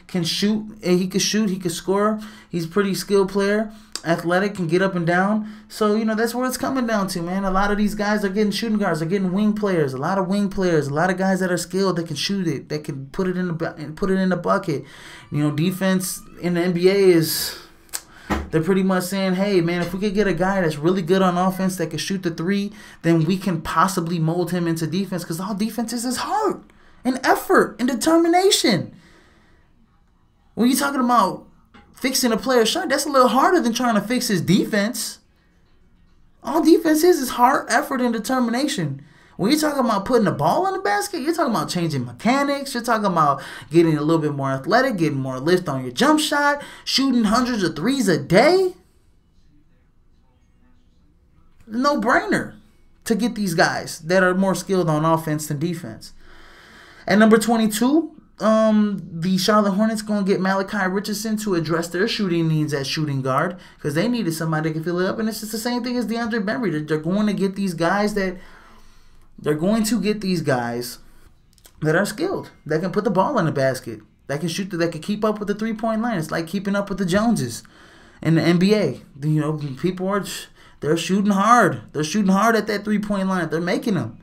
can shoot. He can shoot. He can score. He's a pretty skilled player. Athletic, can get up and down. So, that's where it's coming down to, man. A lot of these guys are getting shooting guards. They're getting wing players. A lot of wing players. A lot of guys that are skilled that can shoot it. That can put it in the bucket. Defense in the NBA is... They're pretty much saying, hey, man, if we could get a guy that's really good on offense that can shoot the 3, then we can possibly mold him into defense, because all defense is heart and effort and determination. When you're talking about fixing a player's shot, that's a little harder than trying to fix his defense. All defense is heart, effort, and determination. When you're talking about putting the ball in the basket, you're talking about changing mechanics. You're talking about getting a little bit more athletic, getting more lift on your jump shot, shooting hundreds of threes a day. No-brainer to get these guys that are more skilled on offense than defense. At number 22, the Charlotte Hornets going to get Malachi Richardson to address their shooting needs at shooting guard because they needed somebody that can fill it up, and it's just the same thing as DeAndre Bembry. They're going to get these guys that are skilled, that can put the ball in the basket, that can shoot, that can keep up with the 3-point line. It's like keeping up with the Joneses in the NBA. You know, they're shooting hard. They're shooting hard at that 3-point line. They're making them.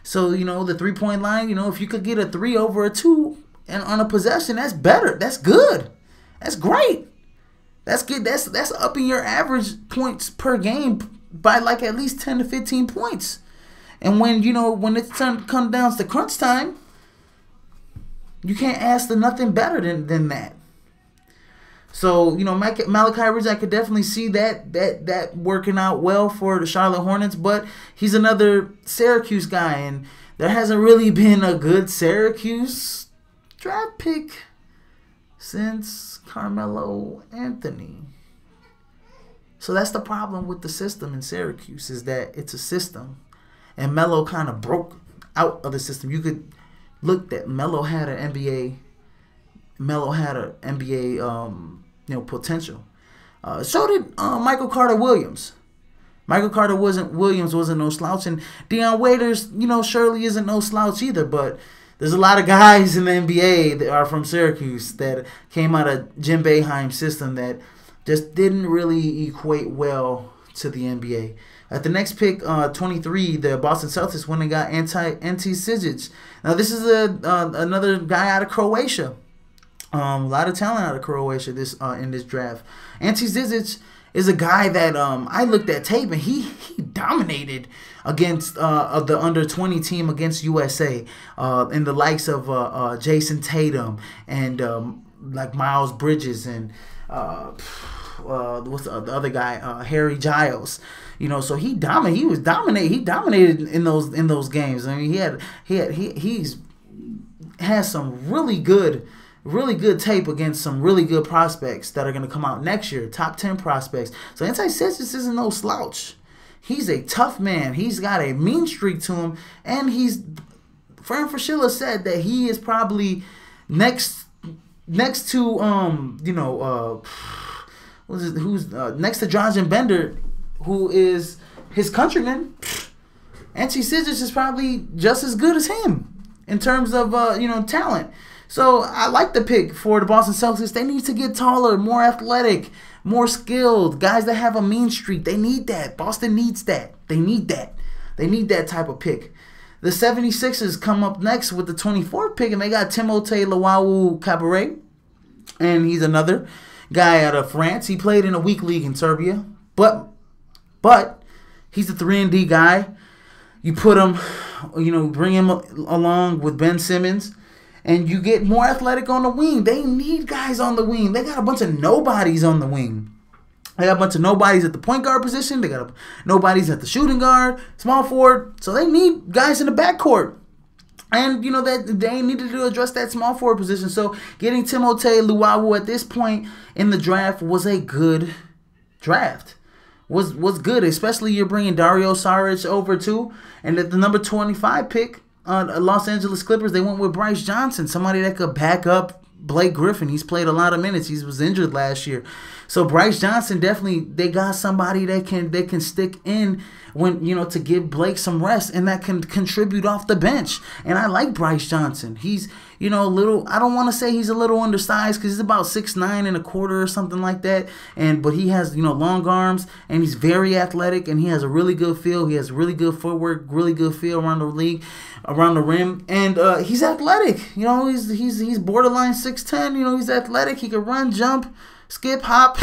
So, you know, the 3-point line, you know, if you could get a 3 over a 2 and on a possession, that's better. That's good. That's great. That's good. That's upping your average points per game by like at least 10 to 15 points. And when it's comes down to crunch time, you can't ask for nothing better than that. So, you know, Malachi Richardson, I could definitely see that working out well for the Charlotte Hornets, but he's another Syracuse guy, and there hasn't really been a good Syracuse draft pick since Carmelo Anthony. So that's the problem with the system in Syracuse, is that it's a system, and Melo kind of broke out of the system. You could look that Melo had an NBA potential. So did Michael Carter Williams. Michael Carter Williams wasn't no slouch, and Deion Waiters, you know, surely isn't no slouch either. But there's a lot of guys in the NBA that are from Syracuse that came out of Jim Boeheim's system that just didn't really equate well to the NBA. At the next pick, 23, the Boston Celtics went and got Ante Zizic. Now this is another guy out of Croatia. A lot of talent out of Croatia in this draft. Ante Zizic is a guy that I looked at tape, and he dominated against the under-20 team against USA, in the likes of Jason Tatum and like Miles Bridges and what's the other guy, Harry Giles. You know, so he dominated in those games. I mean, he's has some really good tape against some really good prospects that are going to come out next year, top 10 prospects. So Ante Zizic isn't no slouch. He's a tough man. He's got a mean streak to him, and Fran Fraschilla said that he is probably next to who's next to Dragan Bender, who is his countryman. Ante Zizic is probably just as good as him in terms of talent. So I like the pick for the Boston Celtics. They need to get taller, more athletic, more skilled, guys that have a mean streak. They need that. Boston needs that. They need that. They need that type of pick. The 76ers come up next with the 24th pick, and they got Timothé Luwawu-Cabarrot, and he's another guy out of France. He played in a weak league in Serbia, but he's a 3-and-D guy. You put him, bring him along with Ben Simmons, and you get more athletic on the wing. They need guys on the wing. They got a bunch of nobodies on the wing. They got a bunch of nobodies at the point guard position. They got nobodies at the shooting guard, small forward. So they need guys in the backcourt. And, that they needed to address that small forward position. So getting Timothé Luwawu at this point in the draft was a good draft. Was good, especially you're bringing Dario Saric over too. And at the number 25 pick, Los Angeles Clippers, they went with Bryce Johnson, somebody that could back up Blake Griffin. He's played a lot of minutes. He was injured last year. So Bryce Johnson, definitely, they got somebody that can stick in when, to give Blake some rest, and that can contribute off the bench. And I like Bryce Johnson. He's, a little, I don't want to say he's a little undersized because he's about 6'9" or something like that. But he has, long arms, and he's very athletic, and he has a really good feel. He has really good footwork, really good feel around the league, around the rim, and he's athletic. He's borderline 6'10". He's athletic. He can run, jump, skip, hop.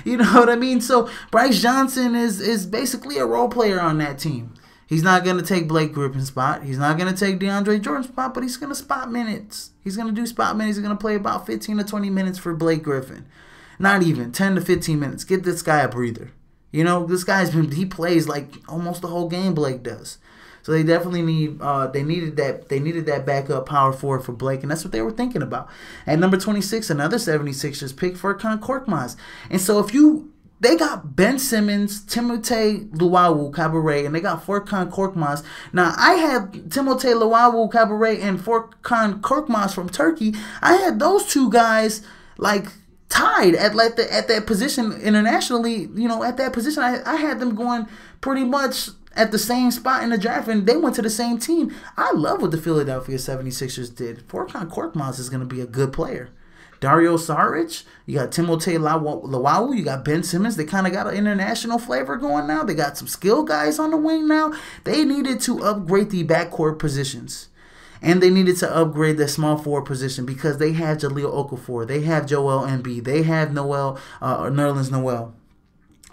You know what I mean? So Bryce Johnson is basically a role player on that team. He's not going to take Blake Griffin's spot. He's not going to take DeAndre Jordan's spot, but he's going to spot minutes. He's going to do spot minutes. He's going to play about 15 to 20 minutes for Blake Griffin. Not even 10 to 15 minutes. Get this guy a breather. This he plays like almost the whole game Blake does. So they definitely needed that backup power forward for Blake, and that's what they were thinking about. At number 26, another 76ers pick, Furkan Korkmaz. And so if you They got Ben Simmons, Timothé Luwawu Cabaret, and they got Furkan Korkmaz. Now, I had Timothé Luwawu Cabaret and Furkan Korkmaz from Turkey. I had those two guys, like, tied at that position internationally. You know, at that position, I had them going pretty much at the same spot in the draft, and they went to the same team. I love what the Philadelphia 76ers did. Furkan Korkmaz is going to be a good player. Dario Saric, you got Timothé Luwawu, you got Ben Simmons. They kind of got an international flavor going now. They got some skill guys on the wing now. They needed to upgrade the backcourt positions. And they needed to upgrade the small forward position because they have Jahlil Okafor. They have Joel Embiid. They have Nerlens Noel.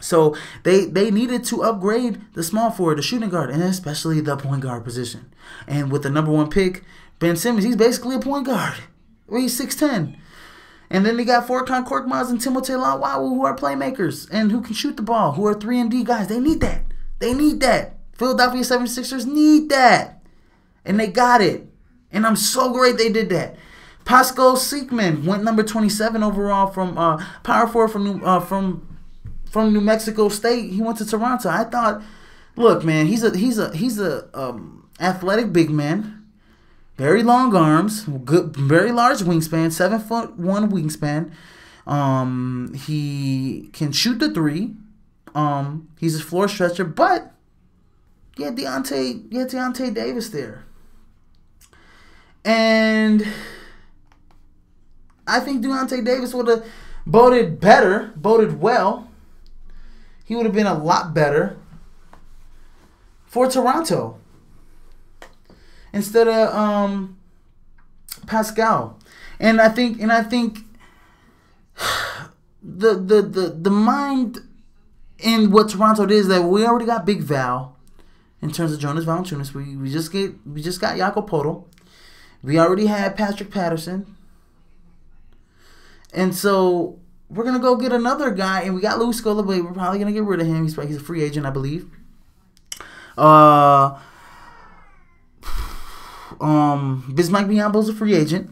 So they needed to upgrade the small forward, the shooting guard, and especially the point guard position. And with the number 1 pick, Ben Simmons, he's basically a point guard. He's 6'10". And then they got Furkan Korkmaz and Timothé Luwawu, who are playmakers and who can shoot the ball, who are 3-and-D guys. They need that. They need that. Philadelphia 76ers need that. And they got it. And I'm so great they did that. Pascal Siakam went number 27 overall from power forward from New Mexico State. He went to Toronto. I thought, look, man, he's a athletic big man. Very long arms, good, very large wingspan, 7'1" wingspan. He can shoot the 3. He's a floor stretcher, but you had Deontay Davis there, and I think Deontay Davis would have boded well. He would have been a lot better for Toronto instead of Pascal. And I think the mind in what Toronto did is that we already got Big Val in terms of Jonas Valanciunas. We just got Jakob Poeltl. We already had Patrick Patterson. And so we're gonna go get another guy, and we got Louis Scola, but we're probably gonna get rid of him. He's a free agent, I believe. Bismack Biyombo's a free agent.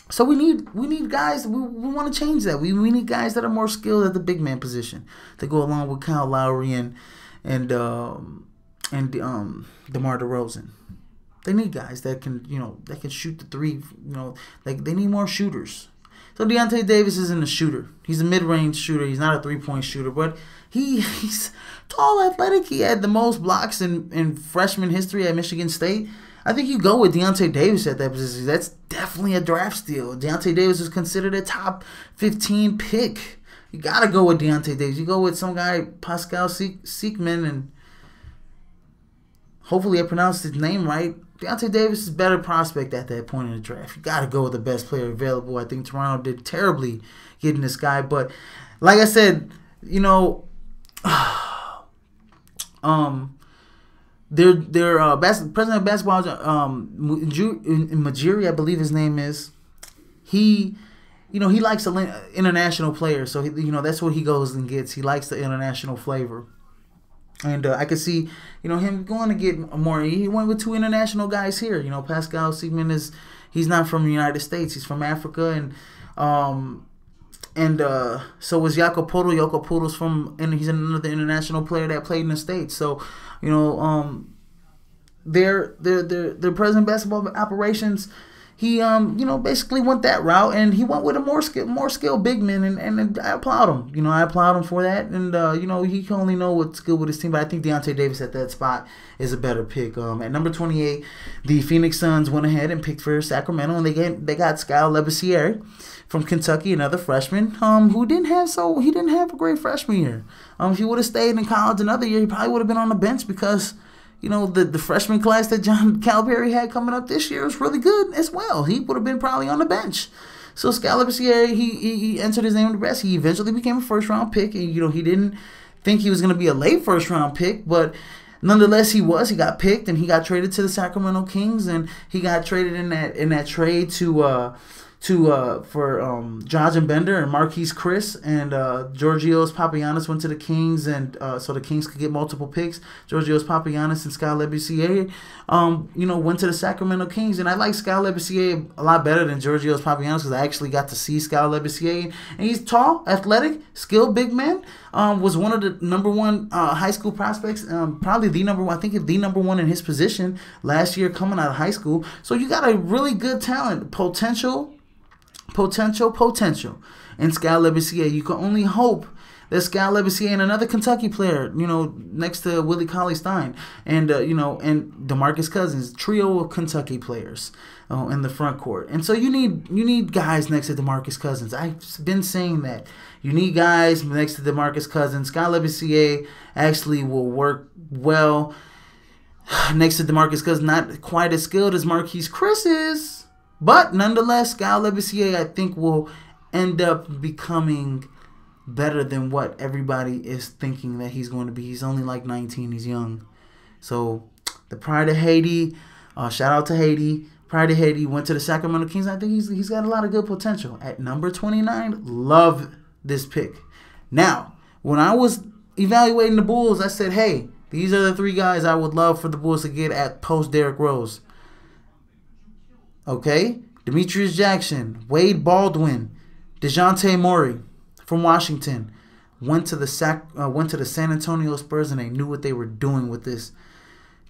So we need guys. We want to change that. We need guys that are more skilled at the big man position to go along with Kyle Lowry and DeMar DeRozan. They need guys that can shoot the 3. They need more shooters. So Deontay Davis isn't a shooter. He's a mid-range shooter. He's not a 3-point shooter, but he's tall, athletic. He had the most blocks in freshman history at Michigan State. I think you go with Deontay Davis at that position. That's definitely a draft steal. Deontay Davis is considered a top 15 pick. You got to go with Deontay Davis. You go with some guy, Pascal Siakam, and hopefully I pronounced his name right. Deontay Davis is a better prospect at that point in the draft. You got to go with the best player available. I think Toronto did terribly getting this guy. But like I said, their president of basketball, Majiri, I believe his name is. He likes international players, so that's what he goes and gets. He likes the international flavor, and I could see him going to get more. He went with 2 international guys here. Pascal Siakam he's not from the United States. He's from Africa, and so was Jakob Poeltl. Jakob Poeltl's and he's another international player that played in the States. So, their president of basketball operations, he basically went that route, and he went with a more skilled big man, and I applaud him. I applaud him for that, and he can only know what's good with his team. But I think Deontay Davis at that spot is a better pick. At number 28, the Phoenix Suns went ahead and picked for Sacramento, and they got Kyle Labissiere from Kentucky, another freshman, who didn't have a great freshman year. If he would have stayed in college another year, he probably would have been on the bench because the freshman class that John Calipari had coming up this year was really good as well. He would have been probably on the bench. So Kyle Labissiere, he entered his name in the rest. He eventually became a first-round pick, and he didn't think he was going to be a late first-round pick, but nonetheless, he got picked, and he got traded to the Sacramento Kings, and he got traded in that trade to for Jajan Bender and Marquise Chris, and Georgios Papagiannis went to the Kings, and so the Kings could get multiple picks. Georgios Papagiannis and Scott Labissiere, went to the Sacramento Kings, and I like Scott Labissiere a lot better than Georgios Papagiannis because I actually got to see Scott Labissiere, and he's tall, athletic, skilled big man. Was one of the number one high school prospects, probably the number one. I think the number one in his position last year coming out of high school. So you got a really good talent, potential in Scott Labissiere. You can only hope that Scott Labissiere and another Kentucky player, next to Willie Cauley-Stein and and DeMarcus Cousins, trio of Kentucky players in the front court. And so you need guys next to DeMarcus Cousins. I've been saying that. You need guys next to DeMarcus Cousins. Scott Labissiere actually will work well next to DeMarcus Cousins. Not quite as skilled as Marquise Chris is, but nonetheless, Scott Labissiere, I think, will end up becoming better than what everybody is thinking that he's going to be. He's only like 19. He's young. So the Pride of Haiti, shout out to Haiti. Pride of Haiti went to the Sacramento Kings. I think he's got a lot of good potential. At number 29, love this pick. Now, when I was evaluating the Bulls, I said, hey, these are the three guys I would love for the Bulls to get at post Derrick Rose. Okay? Demetrius Jackson, Wade Baldwin, DeJounte Murray from Washington went to the San Antonio Spurs, and they knew what they were doing with this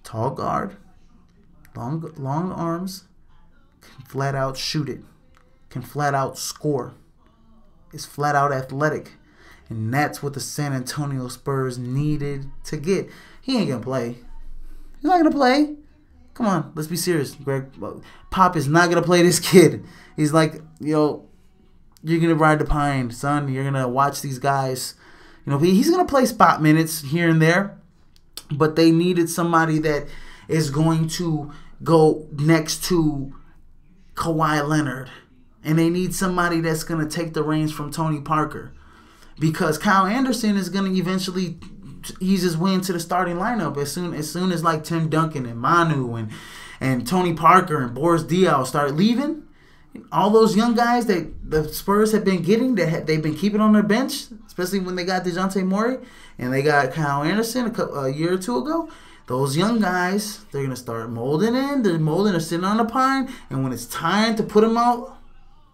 tall guard, long arms, can flat out shoot it, can flat out score, is flat out athletic, and that's what the San Antonio Spurs needed to get. He ain't gonna play. He's not gonna play. Come on, let's be serious, Greg. Pop is not gonna play this kid. He's like, you're gonna ride the pine, son. You're gonna watch these guys. He's gonna play spot minutes here and there, but they needed somebody that is going to go next to Kawhi Leonard, and they need somebody that's gonna take the reins from Tony Parker, because Kyle Anderson is gonna eventually ease his way into the starting lineup as soon as like Tim Duncan and Manu and Tony Parker and Boris Diaw start leaving. All those young guys that the Spurs have been getting, they've been keeping on their bench, especially when they got DeJounte Murray and they got Kyle Anderson a year or two ago. Those young guys, they're going to start molding in. They're sitting on the pine. And when it's time to put them out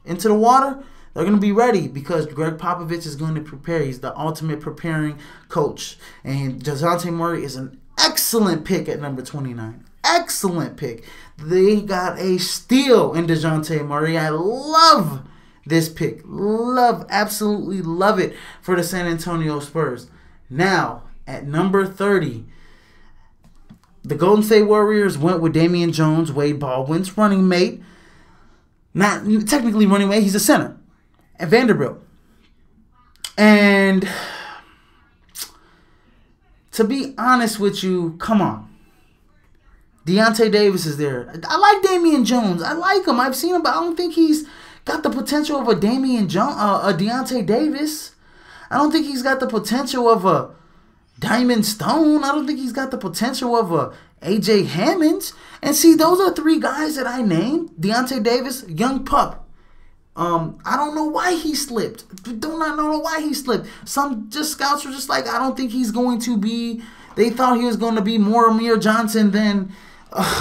into the water, they're going to be ready because Greg Popovich is going to prepare. He's the ultimate preparing coach. And DeJounte Murray is an excellent pick at number 29. Excellent pick. They got a steal in DeJounte Murray. I love this pick. Absolutely love it for the San Antonio Spurs. Now, at number 30, the Golden State Warriors went with Damian Jones, Wade Baldwin's running mate. Not technically running mate, he's a center at Vanderbilt. And to be honest with you, come on. Deontay Davis is there. I like Damian Jones. I like him. I've seen him, but I don't think he's got the potential of a Deontay Davis. I don't think he's got the potential of a Diamond Stone. I don't think he's got the potential of a AJ Hammonds. And see, those are three guys that I named. Deontay Davis, young pup. I don't know why he slipped. Do not know why he slipped. Some scouts were just like, I don't think he's going to be. They thought he was going to be more Amir Johnson than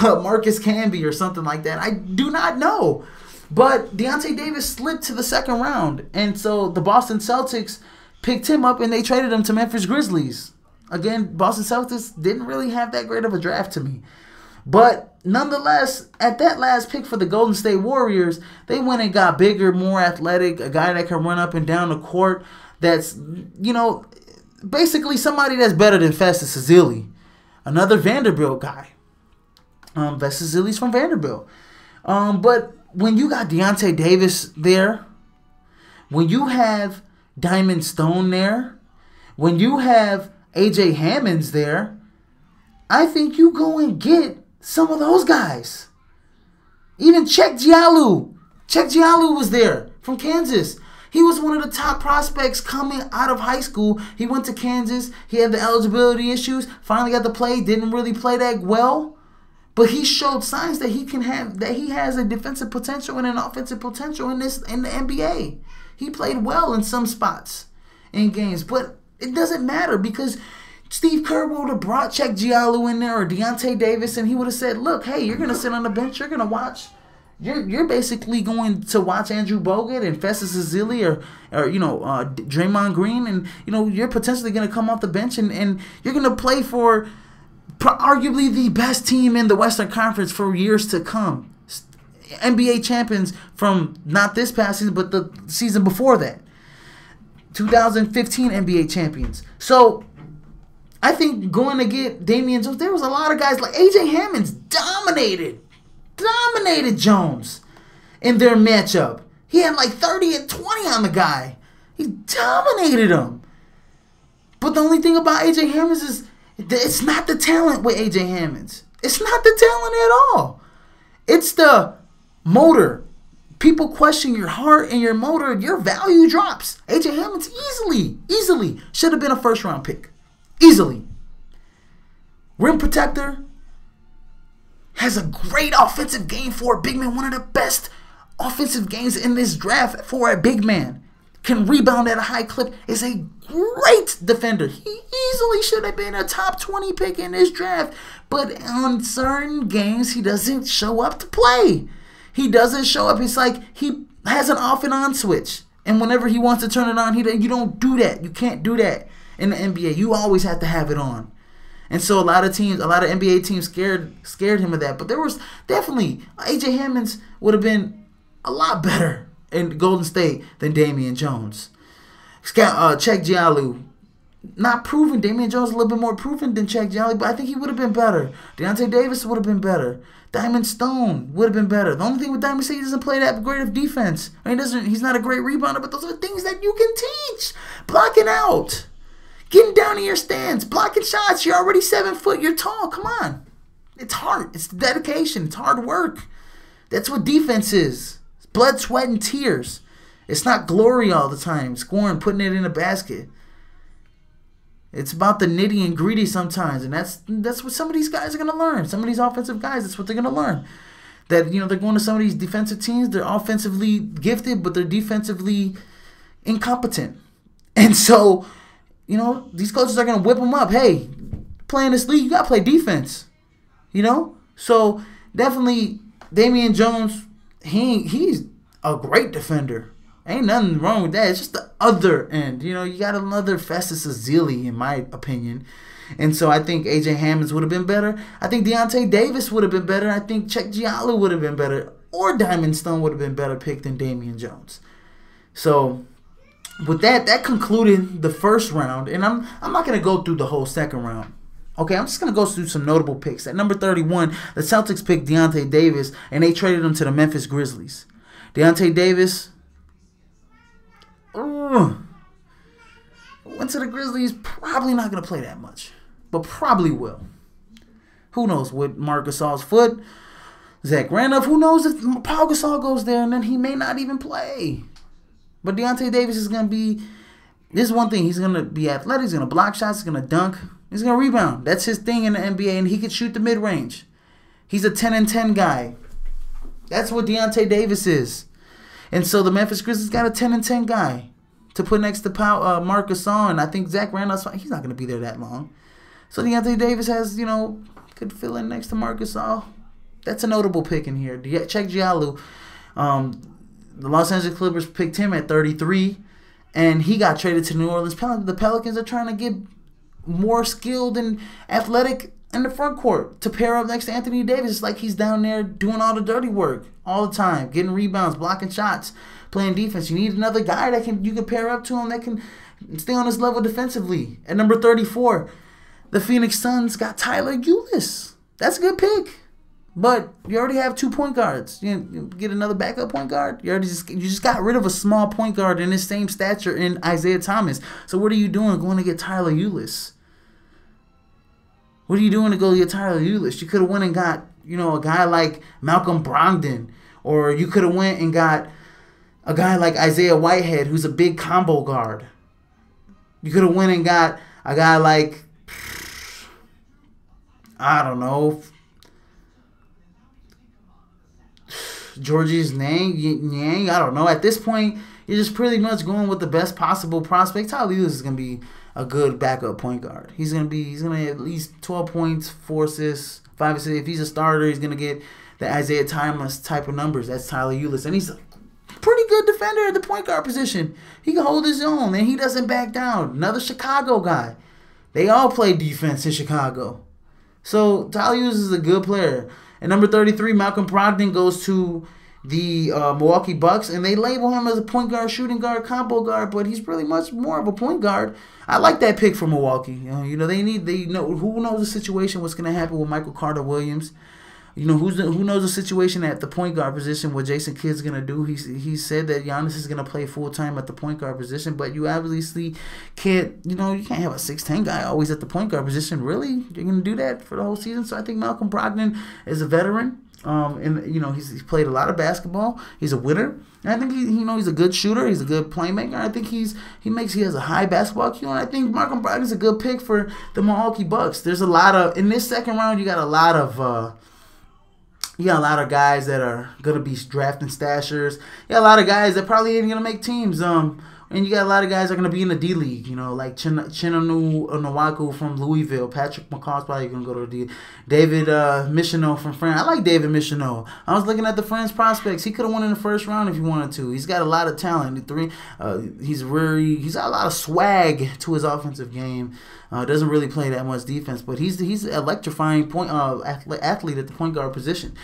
Marcus Camby or something like that. I do not know. But Deontay Davis slipped to the second round. And so the Boston Celtics picked him up and they traded him to Memphis Grizzlies. Again, Boston Celtics didn't really have that great of a draft to me. But nonetheless, at that last pick for the Golden State Warriors, they went and got bigger, more athletic, a guy that can run up and down the court that's, basically somebody that's better than Festus Ezeli. Another Vanderbilt guy. Festus Ezeli's from Vanderbilt. But when you got Deontay Davis there, when you have Diamond Stone there, when you have AJ Hammonds there, I think you go and get some of those guys. Even Cheick Diallo. Cheick Diallo was there from Kansas. He was one of the top prospects coming out of high school. He went to Kansas. He had the eligibility issues. Finally got to play. Didn't really play that well. But he showed signs that he has a defensive potential and an offensive potential in the NBA. He played well in some spots in games, but it doesn't matter because Steve Kerr would have brought Check Giallo in there or Deontay Davis, and he would have said, "Look, hey, you're gonna sit on the bench. You're gonna watch. You're basically going to watch Andrew Bogut and Festus Ezeli or Draymond Green, and you're potentially gonna come off the bench and you're gonna play for arguably the best team in the Western Conference for years to come. NBA champions from not this past season, but the season before that. 2015 NBA champions. So I think going to get Damian Jones, there was a lot of guys like AJ Hammonds dominated Jones in their matchup. He had like 30 and 20 on the guy. He dominated him. But the only thing about AJ Hammonds is it's not the talent with AJ Hammonds. It's not the talent at all. It's the motor. People question your heart and your motor, your value drops. AJ Hammonds easily should have been a first-round pick. Easily. Rim protector. Has a great offensive game for a big man. One of the best offensive games in this draft for a big man. Can rebound at a high clip. Is a great defender. He easily should have been a top 20 pick in this draft. But on certain games, he doesn't show up to play. He doesn't show up. It's like he has an off and on switch. And whenever he wants to turn it on, you don't do that. You can't do that in the NBA. You always have to have it on. And so a lot of NBA teams scared him of that. But there was definitely, AJ Hammonds would have been a lot better in Golden State than Damian Jones. Check Giallo, not proven. Damian Jones a little bit more proven than Check Giallo, but I think he would have been better. Deontay Davis would have been better. Diamond Stone would have been better. The only thing with Diamond Stone, he doesn't play that great of defense. I mean, he's not a great rebounder, but those are things that you can teach. Blocking out. Getting down in your stance. Blocking shots. You're already 7 foot. You're tall. Come on. It's hard. It's dedication. It's hard work. That's what defense is. It's blood, sweat, and tears. It's not glory all the time. Scoring, putting it in a basket. It's about the nitty and gritty sometimes. And that's what some of these guys are going to learn. Some of these offensive guys, that's what they're going to learn. That, they're going to some of these defensive teams. They're offensively gifted, but they're defensively incompetent. And so, these coaches are going to whip them up. Hey, play in this league, you got to play defense. So, definitely, Damian Jones, he's a great defender. Ain't nothing wrong with that. It's just the other end. You got another Festus Ezeli, in my opinion. And so I think AJ Hammonds would have been better. I think Deontay Davis would have been better. I think Check Giallo would have been better. Or Diamond Stone would have been better picked than Damian Jones. So with that concluded the first round. And I'm not going to go through the whole second round. Okay, I'm just going to go through some notable picks. At number 31, the Celtics picked Deontay Davis, and they traded him to the Memphis Grizzlies. Deontay Davis went to the Grizzlies, probably not going to play that much, but probably will. Who knows with Marc Gasol's foot, Zach Randolph, who knows if Paul Gasol goes there and then he may not even play. But Deontay Davis is going to be, this is one thing, he's going to be athletic, he's going to block shots, he's going to dunk, he's going to rebound. That's his thing in the NBA, and he can shoot the mid-range. He's a 10-and-10 guy. That's what Deontay Davis is. And so the Memphis Grizzlies got a 10-and-10 guy to put next to Marc Gasol, and I think Zach Randolph's fine. He's not going to be there that long. So Deontay Davis has, could fill in next to Marc Gasol. That's a notable pick in here. Check Giallo. The Los Angeles Clippers picked him at 33, and he got traded to New Orleans Pelicans. The Pelicans are trying to get more skilled and athletic in the front court to pair up next to Anthony Davis. It's like he's down there doing all the dirty work all the time, getting rebounds, blocking shots, playing defense. You need another guy that you can pair up to him that can stay on his level defensively. At number 34, the Phoenix Suns got Tyler Ulis. That's a good pick. But you already have 2 point guards. You get another backup point guard. You just got rid of a small point guard in his same stature in Isaiah Thomas. So what are you doing going to get Tyler Ulis? What are you doing to go get Tyler Ulis? You could have went and got, a guy like Malcolm Brogdon. Or you could have went and got a guy like Isaiah Whitehead, who's a big combo guard. You could have went and got a guy like, I don't know, Georgia's Yang, I don't know. At this point, you're just pretty much going with the best possible prospect. Tyler Ulis is going to be a good backup point guard. He's gonna at least 12 points, 4 assists, 5 assists. If he's a starter, he's gonna get the Isaiah Thomas type of numbers. That's Tyler Ulis, and he's a pretty good defender at the point guard position. He can hold his own, and he doesn't back down. Another Chicago guy. They all play defense in Chicago. So Tyler Ulis is a good player. At number 33, Malcolm Brogdon goes to the Milwaukee Bucks, and they label him as a point guard, shooting guard, combo guard, but he's really much more of a point guard. I like that pick for Milwaukee. You know, who knows the situation, what's going to happen with Michael Carter-Williams. You know, who knows the situation at the point guard position, what Jason Kidd's going to do. He said that Giannis is going to play full-time at the point guard position, but you obviously can't, you can't have a 6'10 guy always at the point guard position. Really? You're going to do that for the whole season? So I think Malcolm Brogdon is a veteran. And he's played a lot of basketball. He's a winner. And I think he's a good shooter. He's a good playmaker. I think he has a high basketball IQ. And I think Malcolm Brogdon's a good pick for the Milwaukee Bucks. There's a lot of in this second round. You got a lot of guys that are gonna be drafting stashers. You got a lot of guys that probably ain't gonna make teams. And you got a lot of guys that are going to be in the D League, like Chinonu Nwaku from Louisville. Patrick McCaw's probably going to go to the D. David Michonneau from France. I like David Michonneau. I was looking at the France prospects. He could have won in the first round if he wanted to. He's got a lot of talent. He's got a lot of swag to his offensive game. Doesn't really play that much defense, but he's an electrifying athlete at the point guard position.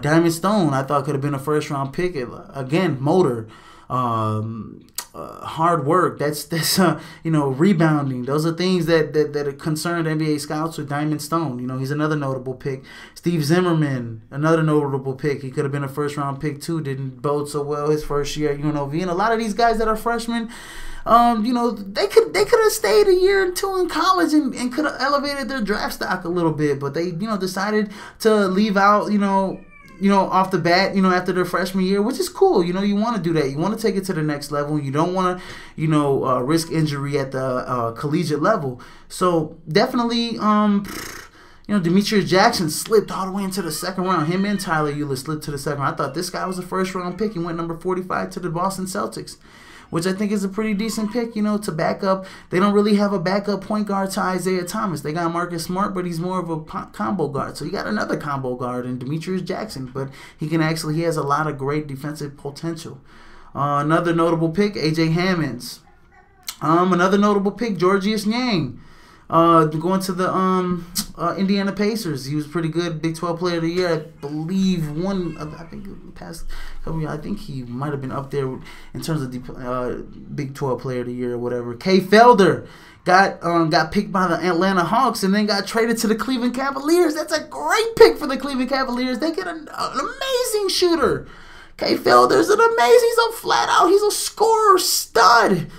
Diamond Stone, I thought could have been a first round pick. Again, motor. Hard work. That's rebounding. Those are things that concern NBA scouts with Diamond Stone. He's another notable pick. Steve Zimmerman, another notable pick. He could have been a first round pick too. Didn't bode so well his first year at UNLV. And a lot of these guys that are freshmen, they could have stayed a year or two in college and could have elevated their draft stock a little bit, but they decided to leave out off the bat, after their freshman year, which is cool. You want to do that. You want to take it to the next level. You don't want to, risk injury at the collegiate level. So definitely, Demetrius Jackson slipped all the way into the second round. Him and Tyler Ulis slipped to the second round. I thought this guy was a first round pick. He went number 45 to the Boston Celtics, which I think is a pretty decent pick, to back up. They don't really have a backup point guard to Isaiah Thomas. They got Marcus Smart, but he's more of a combo guard. So you got another combo guard in Demetrius Jackson, but he has a lot of great defensive potential. Another notable pick, A.J. Hammonds. Another notable pick, Georgius Niang. Going to the Indiana Pacers. He was pretty good, Big 12 Player of the Year. I believe I think he might have been up there in terms of the Big 12 Player of the Year or whatever. Kay Felder got picked by the Atlanta Hawks and then got traded to the Cleveland Cavaliers. That's a great pick for the Cleveland Cavaliers. They get an amazing shooter. Kay Felder's an amazing. He's a flat out. He's a scorer stud.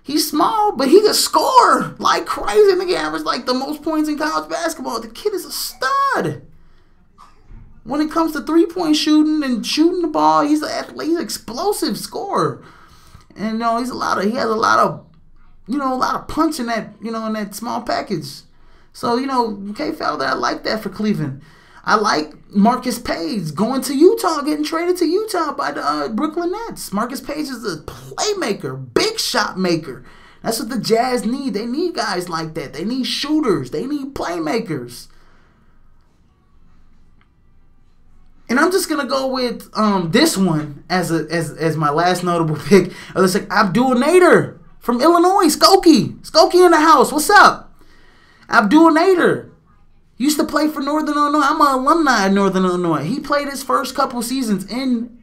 He's small, but he can score like crazy. And he averaged like the most points in college basketball. The kid is a stud. When it comes to three-point shooting and shooting the ball, he's an athlete. He's an explosive scorer. And he has a lot of punch in that, in that small package. So, Kay Felder, I like that for Cleveland. I like Marcus Page going to Utah, getting traded to Utah by the Brooklyn Nets. Marcus Page is a playmaker, big shot maker. That's what the Jazz need. They need guys like that. They need shooters. They need playmakers. And I'm just gonna go with this one as my last notable pick. It's like Abdul Nader from Illinois, Skokie in the house. What's up, Abdul Nader? Used to play for Northern Illinois. I'm an alumni of Northern Illinois. He played his first couple seasons in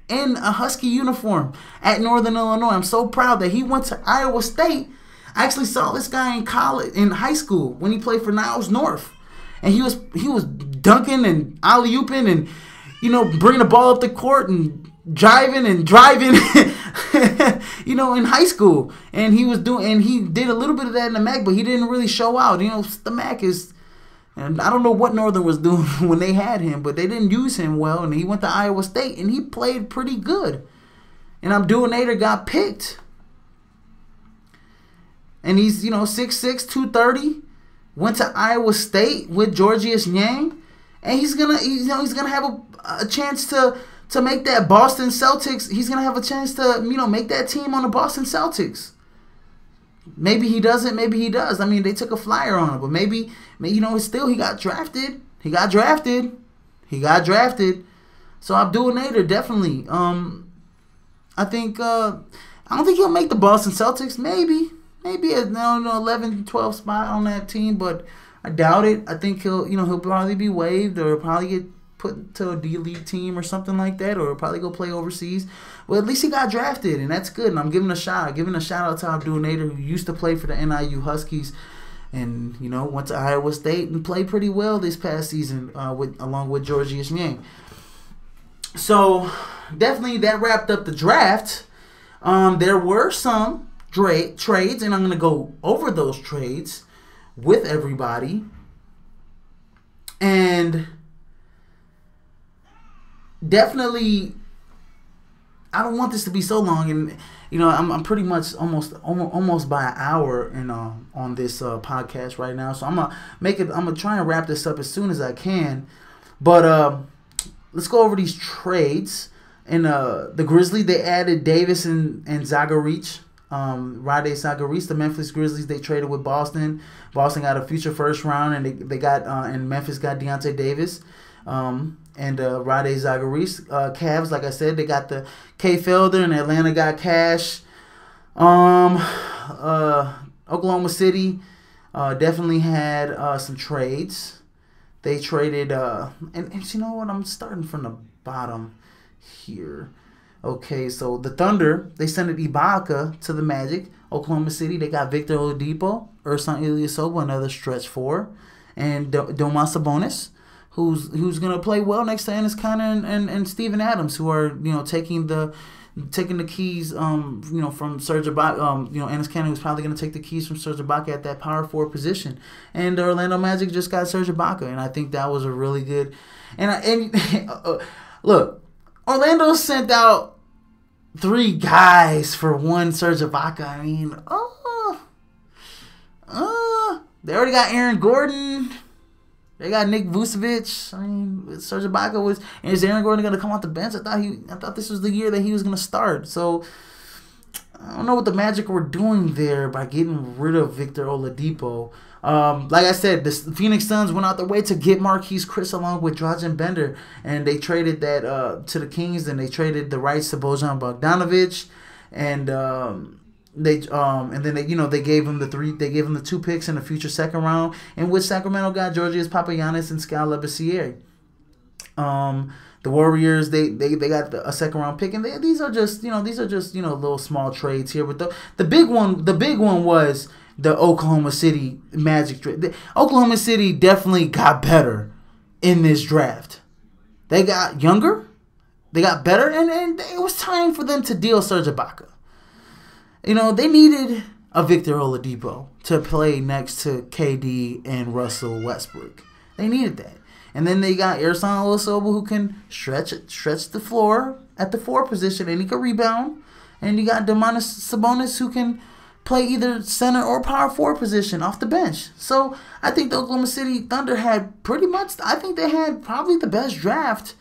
a Husky uniform at Northern Illinois. I'm so proud that he went to Iowa State. I actually saw this guy in high school when he played for Niles North, and he was dunking and alley-ooping and bringing the ball up the court and driving in high school. And he did a little bit of that in the MAC, but he didn't really show out. The MAC is. And I don't know what Northern was doing when they had him, but they didn't use him well. And he went to Iowa State, and he played pretty good. And Abdul Nader got picked. And he's, 6'6", 230. Went to Iowa State with Georgius Niang. And he's gonna have a chance to to make that Boston Celtics. He's gonna have a chance to, make that team on the Boston Celtics. Maybe he doesn't. Maybe he does. I mean, they took a flyer on him, but maybe still he got drafted. He got drafted. So Abdul Nader definitely. I think I don't think he'll make the Boston Celtics. Maybe a 11, 12 spot on that team, but I doubt it. I think he'll probably be waived or probably get put to a D-League team or something like that, or probably go play overseas. Well, at least he got drafted, and that's good. And I'm giving a shout out to Abdul Nader, who used to play for the NIU Huskies, and went to Iowa State and played pretty well this past season along with Georgius Niang. So definitely that wrapped up the draft. There were some trades, and I'm going to go over those trades with everybody. And definitely, I don't want this to be so long, and I'm pretty much almost by an hour on this podcast right now. So I'm gonna try and wrap this up as soon as I can. But let's go over these trades. And the Grizzlies, they added Davis and Zagaric. Rade Zagaric, the Memphis Grizzlies, they traded with Boston. Boston got a future first round, and they got and Memphis got Deontay Davis. And Rade Zagaric. Cavs, like I said, they got the K Felder, and Atlanta got Cash. Oklahoma City definitely had some trades. They traded, and you know what? I'm starting from the bottom here. Okay, so the Thunder, they sent Ibaka to the Magic. Oklahoma City, they got Victor Oladipo, Ersan Ilyasova, another stretch four, and Domas Sabonis, who's gonna play well next to Enes Kanter and Steven Adams, who are taking the keys from Serge Ibaka. Enes Kanter was probably gonna take the keys from Serge Ibaka at that power forward position, and the Orlando Magic just got Serge Ibaka, and I think that was a really good. And look, Orlando sent out 3 guys for 1 Serge Ibaka. I mean, they already got Aaron Gordon. They got Nick Vucevic. I mean, Serge Ibaka is Aaron Gordon going to come off the bench? I thought this was the year that he was going to start. So I don't know what the Magic were doing there by getting rid of Victor Oladipo. Like I said, the Phoenix Suns went out their way to get Marquise Chris along with Dragan Bender, and they traded that to the Kings, and they traded the rights to Bojan Bogdanovic, and they gave him the 2 picks in the future second round, in which Sacramento got Georgios Papagiannis and Skal Labissiere. The Warriors, they got a second round pick, and these are just little small trades here. But the big one was the Oklahoma City Magic trade. Oklahoma City definitely got better in this draft. They got younger, they got better, and it was time for them to deal Serge Ibaka. They needed a Victor Oladipo to play next to KD and Russell Westbrook. They needed that. And then they got Ersan Ilyasova, who can stretch the floor at the 4 position, and he can rebound. And you got Domantas Sabonis, who can play either center or power forward position off the bench. So I think the Oklahoma City Thunder had they had probably the best draft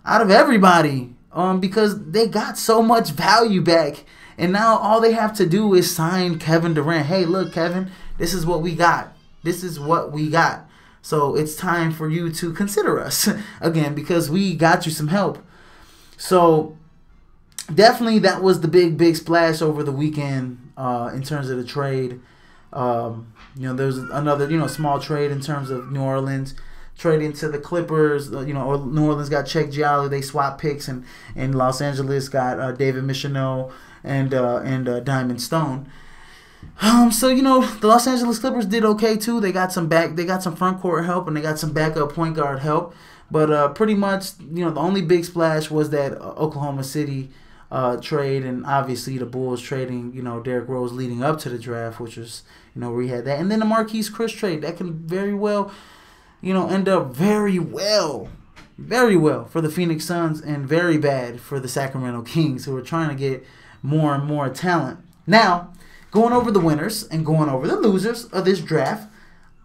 out of everybody, because they got so much value back. And now all they have to do is sign Kevin Durant. Hey, look, Kevin, this is what we got. So it's time for you to consider us again, because we got you some help. So definitely that was the big splash over the weekend in terms of the trade. There was another small trade in terms of New Orleans trading to the Clippers. New Orleans got Czech Giallo. They swapped picks, and Los Angeles got David Michonneau and Diamond Stone. So the Los Angeles Clippers did okay too. They got some front court help, and they got some backup point guard help. But pretty much, the only big splash was that Oklahoma City trade, and obviously the Bulls trading, Derrick Rose leading up to the draft, which was, we had that, and then the Marquise Chris trade that can very well, end up very well for the Phoenix Suns, and very bad for the Sacramento Kings, who are trying to get more and more talent. Now, going over the winners and going over the losers of this draft,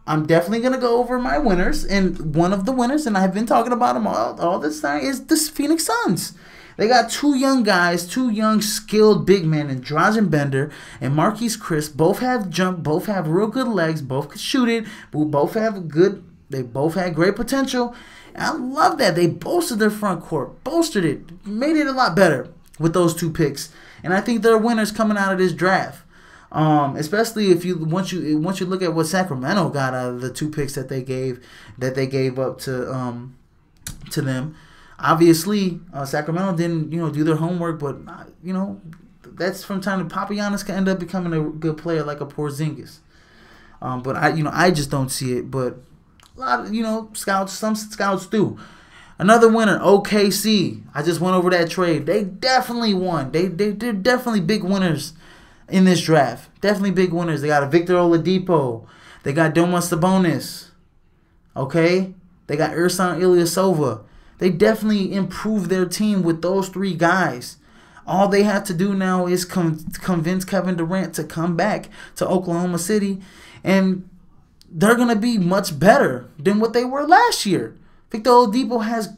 I'm definitely going to go over my winners. And one of the winners, and I've been talking about them all this time, is the Phoenix Suns. They got two young guys, two young skilled big men, and Drazen Bender and Marquise Chris. Both have jump, both have real good legs, both can shoot it, both have they both had great potential. And I love that. They bolstered their front court, bolstered it, made it a lot better with those two picks. And I think they're winners coming out of this draft. Especially if once you look at what Sacramento got out of the two picks that they gave up to them. Obviously, Sacramento didn't do their homework, but that's from time to Papagiannis can end up becoming a good player like a Porzingis. But I just don't see it. But a lot of some scouts do. Another winner, OKC. I just went over that trade. They definitely won. They're definitely big winners in this draft. Definitely big winners. They got a Victor Oladipo. They got Domas Sabonis. Okay? They got Ersan Ilyasova. They definitely improved their team with those three guys. All they have to do now is convince Kevin Durant to come back to Oklahoma City, and they're going to be much better than what they were last year. Victor Oladipo has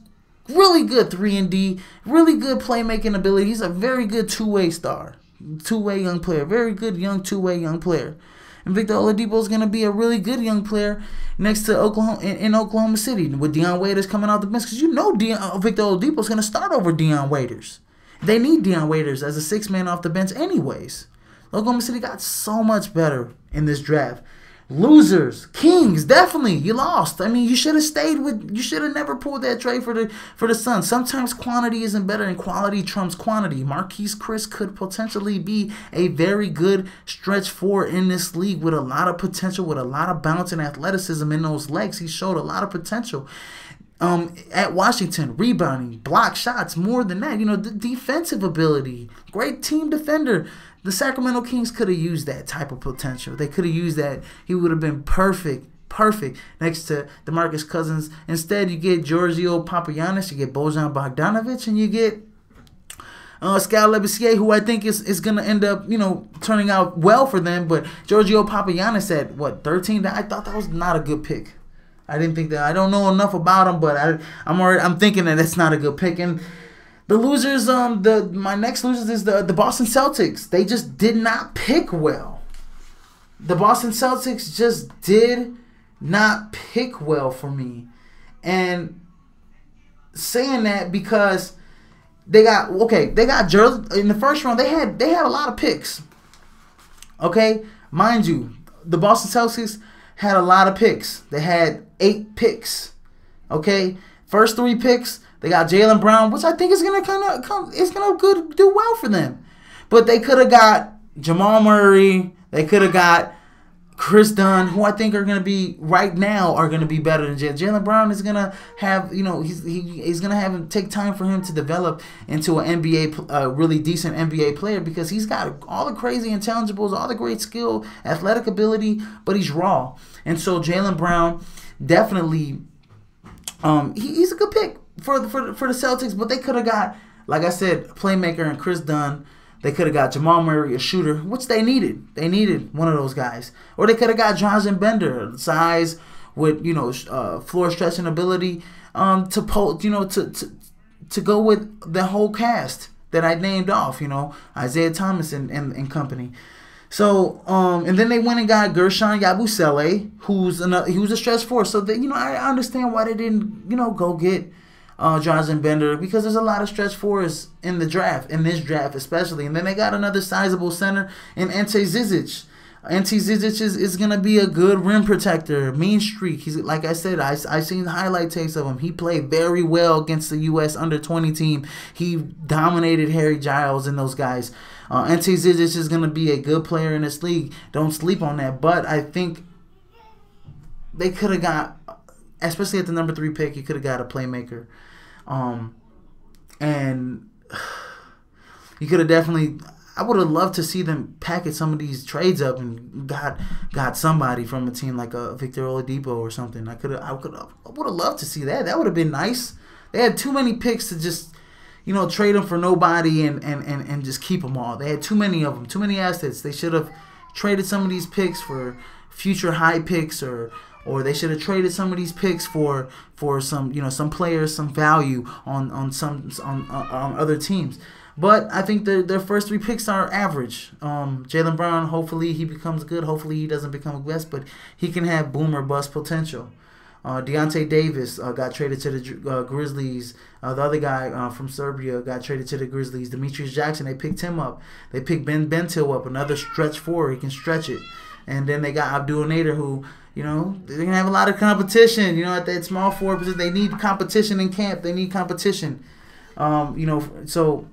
really good 3-and-D, really good playmaking ability. He's a very good two-way star. Two-way young player. Very good two-way young player. And Victor Oladipo is going to be a really good young player next to in Oklahoma City with Deion Waiters coming out the bench. Because Victor Oladipo is going to start over Deion Waiters. They need Deion Waiters as a sixth man off the bench anyways. Oklahoma City got so much better in this draft. Losers, Kings, definitely you lost. I mean, you should have never pulled that trade for the Suns. Sometimes quantity isn't better and quality trumps quantity. Marquise Chris could potentially be a very good stretch four in this league with a lot of potential, with a lot of bounce and athleticism in those legs. He showed a lot of potential. At Washington, rebounding, block shots, more than that. The defensive ability, great team defender. The Sacramento Kings could have used that type of potential. They could have used that. He would have been perfect next to DeMarcus Cousins. Instead, you get Giorgio Papagiannis, you get Bojan Bogdanovic, and you get Skal Labissiere, who I think is going to end up, turning out well for them. But Giorgio Papagiannis at, 13? I thought that was not a good pick. I didn't think that. I don't know enough about him, but I'm thinking that it's not a good pick. And the losers, my next losers is the Boston Celtics. They just did not pick well. The Boston Celtics just did not pick well for me. And saying that because they got in the first round, they had a lot of picks. Okay? Mind you, the Boston Celtics had a lot of picks. They had 8 picks. Okay? First 3 picks, they got Jaylen Brown, which I think is gonna do well for them. But they could have got Jamal Murray. They could have got Chris Dunn, who I think are gonna be right now are gonna be better than Jaylen Brown. Is gonna have he's gonna have take time for him to develop into an NBA really decent NBA player because he's got all the crazy intangibles, all the great skill, athletic ability, but he's raw. And so Jaylen Brown definitely he's a good pick for the Celtics, but they could have got, like I said, a playmaker and Chris Dunn. They could have got Jamal Murray, a shooter, which they needed. They needed one of those guys. Or they could have got Drazen Bender, size with floor stretching ability to go with the whole cast that I named off. Isaiah Thomas and company. So and then they went and got Gershon Yabusele, he was a stretch four. So I understand why they didn't go get Drazen Bender, because there's a lot of stretch fours in this draft especially. And then they got another sizable center in Ante Zizic. Ante Zizic is going to be a good rim protector, mean streak. He's, like I said, I seen the highlight tapes of him. He played very well against the U.S. under-20 team. He dominated Harry Giles and those guys. Ante Zizic is going to be a good player in this league. Don't sleep on that. But I think they could have got, especially at the number 3 pick, you could have got a playmaker. And you could have definitely, I would have loved to see them package some of these trades up and got somebody from a team like a Victor Oladipo or something. I would have loved to see that. That would have been nice. They had too many picks to just, trade them for nobody and just keep them all. They had too many of them, too many assets. They should have traded some of these picks for future high picks or or they should have traded some of these picks for some, you know, some players, some value on other teams. But I think their first 3 picks are average. Jaylen Brown, hopefully he becomes good. Hopefully he doesn't become a bust, but he can have boom or bust potential. Deontay Davis got traded to the Grizzlies. The other guy from Serbia got traded to the Grizzlies. Demetrius Jackson, they picked him up. They picked Ben Bentil up, another stretch forward. He can stretch it. And then they got Abdul Nader, who, you know, they're going to have a lot of competition. You know, at that small forward position, they need competition in camp. They need competition. You know, so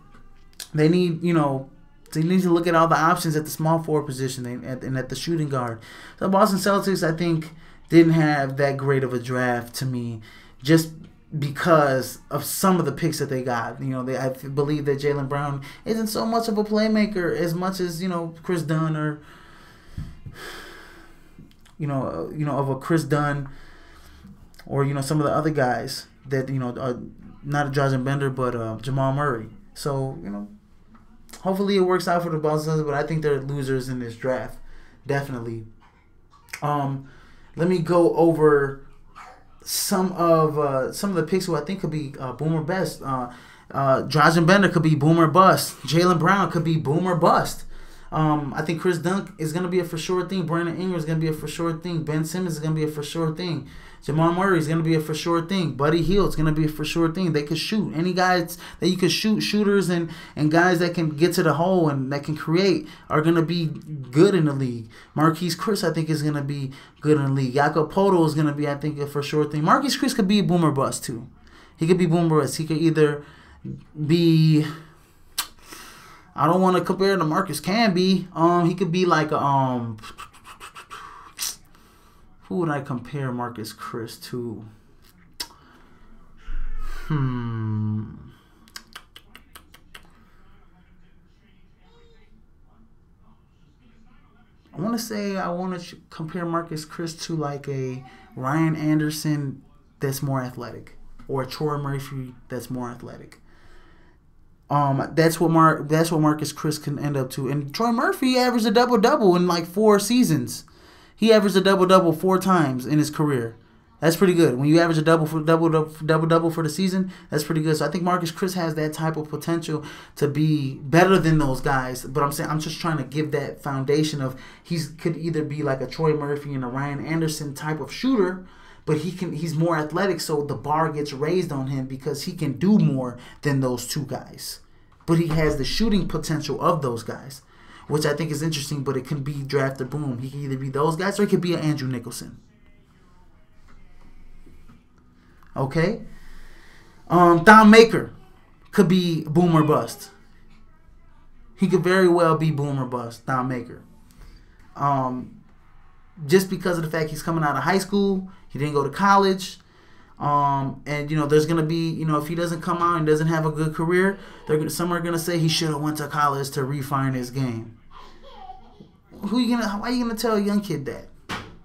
they need, you know, they need to look at all the options at the small forward position and at the shooting guard. So Boston Celtics, I think, didn't have that great of a draft to me, just because of some of the picks that they got. You know, I believe that Jaylen Brown isn't so much of a playmaker as much as, you know, Chris Dunn, or you know, of a Chris Dunn, or, you know, some of the other guys that, you know, are not a Dragan Bender, but Jamal Murray. So, you know, hopefully it works out for the Boston Celtics, but I think they're losers in this draft, definitely. Let me go over some of the picks who I think could be boom or bust. Dragan Bender could be boom or bust. Jaylen Brown could be boom or bust. I think Chris Dunn is going to be a for sure thing. Brandon Ingram is going to be a for sure thing. Ben Simmons is going to be a for sure thing. Jamal Murray is going to be a for sure thing. Buddy Hield is going to be a for sure thing. They could shoot. Any guys that you could shoot, shooters and guys that can get to the hole and that can create, are going to be good in the league. Marquise Chris, I think, is going to be good in the league. Jakob Poeltl is going to be, I think, a for sure thing. Marquise Chris could be a boom or bust too. He could be boom or bust. He could either be, I don't want to compare to Marcus Camby. He could be like a who would I compare Marcus Chris to? I want to compare Marcus Chris to like a Ryan Anderson that's more athletic, or a Troy Murphy that's more athletic. That's what Marcus Chris can end up to. And Troy Murphy averaged a double-double in like 4 seasons. He averaged a double-double 4 times in his career. That's pretty good. When you average a double-double for the season, that's pretty good. So I think Marcus Chris has that type of potential to be better than those guys. But I'm just trying to give that foundation of could either be like a Troy Murphy and a Ryan Anderson type of shooter, but he's more athletic, so the bar gets raised on him because he can do more than those 2 guys. But he has the shooting potential of those guys, which I think is interesting, but it can be draft or boom. He can either be those guys or he could be an Andrew Nicholson. Okay? Thon Maker could be boom or bust. He could very well be boom or bust, Thon Maker. Just because of the fact he's coming out of high school, he didn't go to college. And, you know, there's going to be, you know, if he doesn't come out and doesn't have a good career, some are going to say he should have went to college to refine his game. Why are you going to tell a young kid that?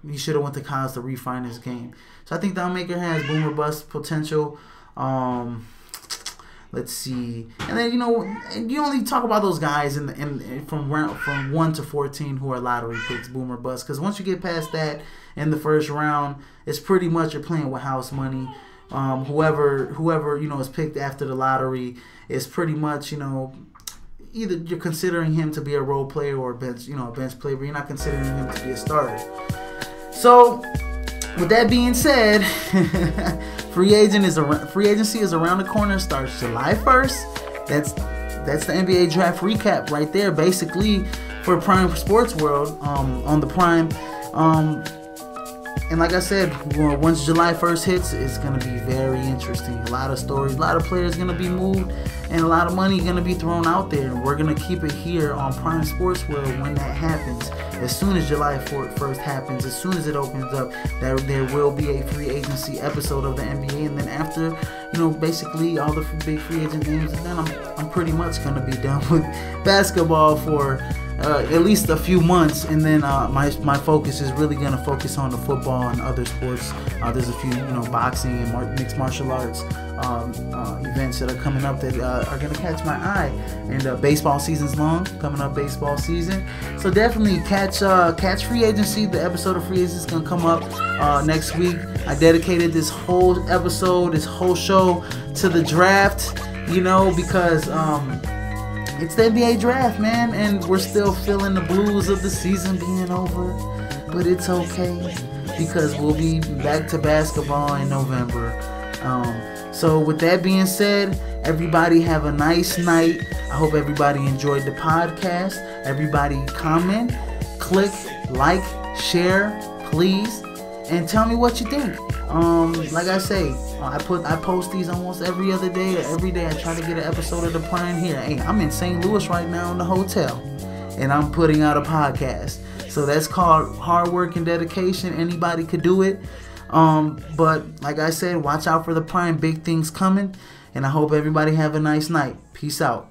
He should have went to college to refine his game. So I think Thon Maker has boom or bust potential. Let's see. And then, you know, you only talk about those guys from 1 to 14 who are lottery picks, boom or bust. Because once you get past that in the first round, it's pretty much you're playing with house money. Whoever you know is picked after the lottery is pretty much, you know, either you're considering him to be a role player or a bench player, but you're not considering him to be a starter. So, with that being said, free agency is around the corner. Starts July 1st. That's the NBA draft recap right there, basically, for Prime Sports World on the Prime. And like I said, once July 1st hits, it's going to be very interesting. A lot of stories, a lot of players going to be moved, and a lot of money going to be thrown out there. And we're going to keep it here on Prime Sports World when that happens. As soon as July 1st happens, as soon as it opens up, there will be a free agency episode of the NBA. And then after, you know, basically all the big free agent games, and then I'm pretty much going to be done with basketball for at least a few months, and then my focus is really gonna focus on the football and other sports. There's a few, boxing and mixed martial arts events that are coming up that are gonna catch my eye. And baseball season's long, coming up baseball season, so definitely catch Free Agency. The episode of Free Agency is gonna come up next week. I dedicated this whole episode, this whole show to the draft, because it's the NBA draft, man, and we're still feeling the blues of the season being over, but it's okay because we'll be back to basketball in November. So with that being said, everybody have a nice night. I hope everybody enjoyed the podcast. Everybody comment, click, like, share, please, and tell me what you think. Like I say, I post these almost every other day or every day. I try to get an episode of The Prime here. Hey, I'm in St. Louis right now in the hotel, and I'm putting out a podcast. So that's called hard work and dedication. Anybody could do it. But like I said, watch out for The Prime. Big things coming, and I hope everybody have a nice night. Peace out.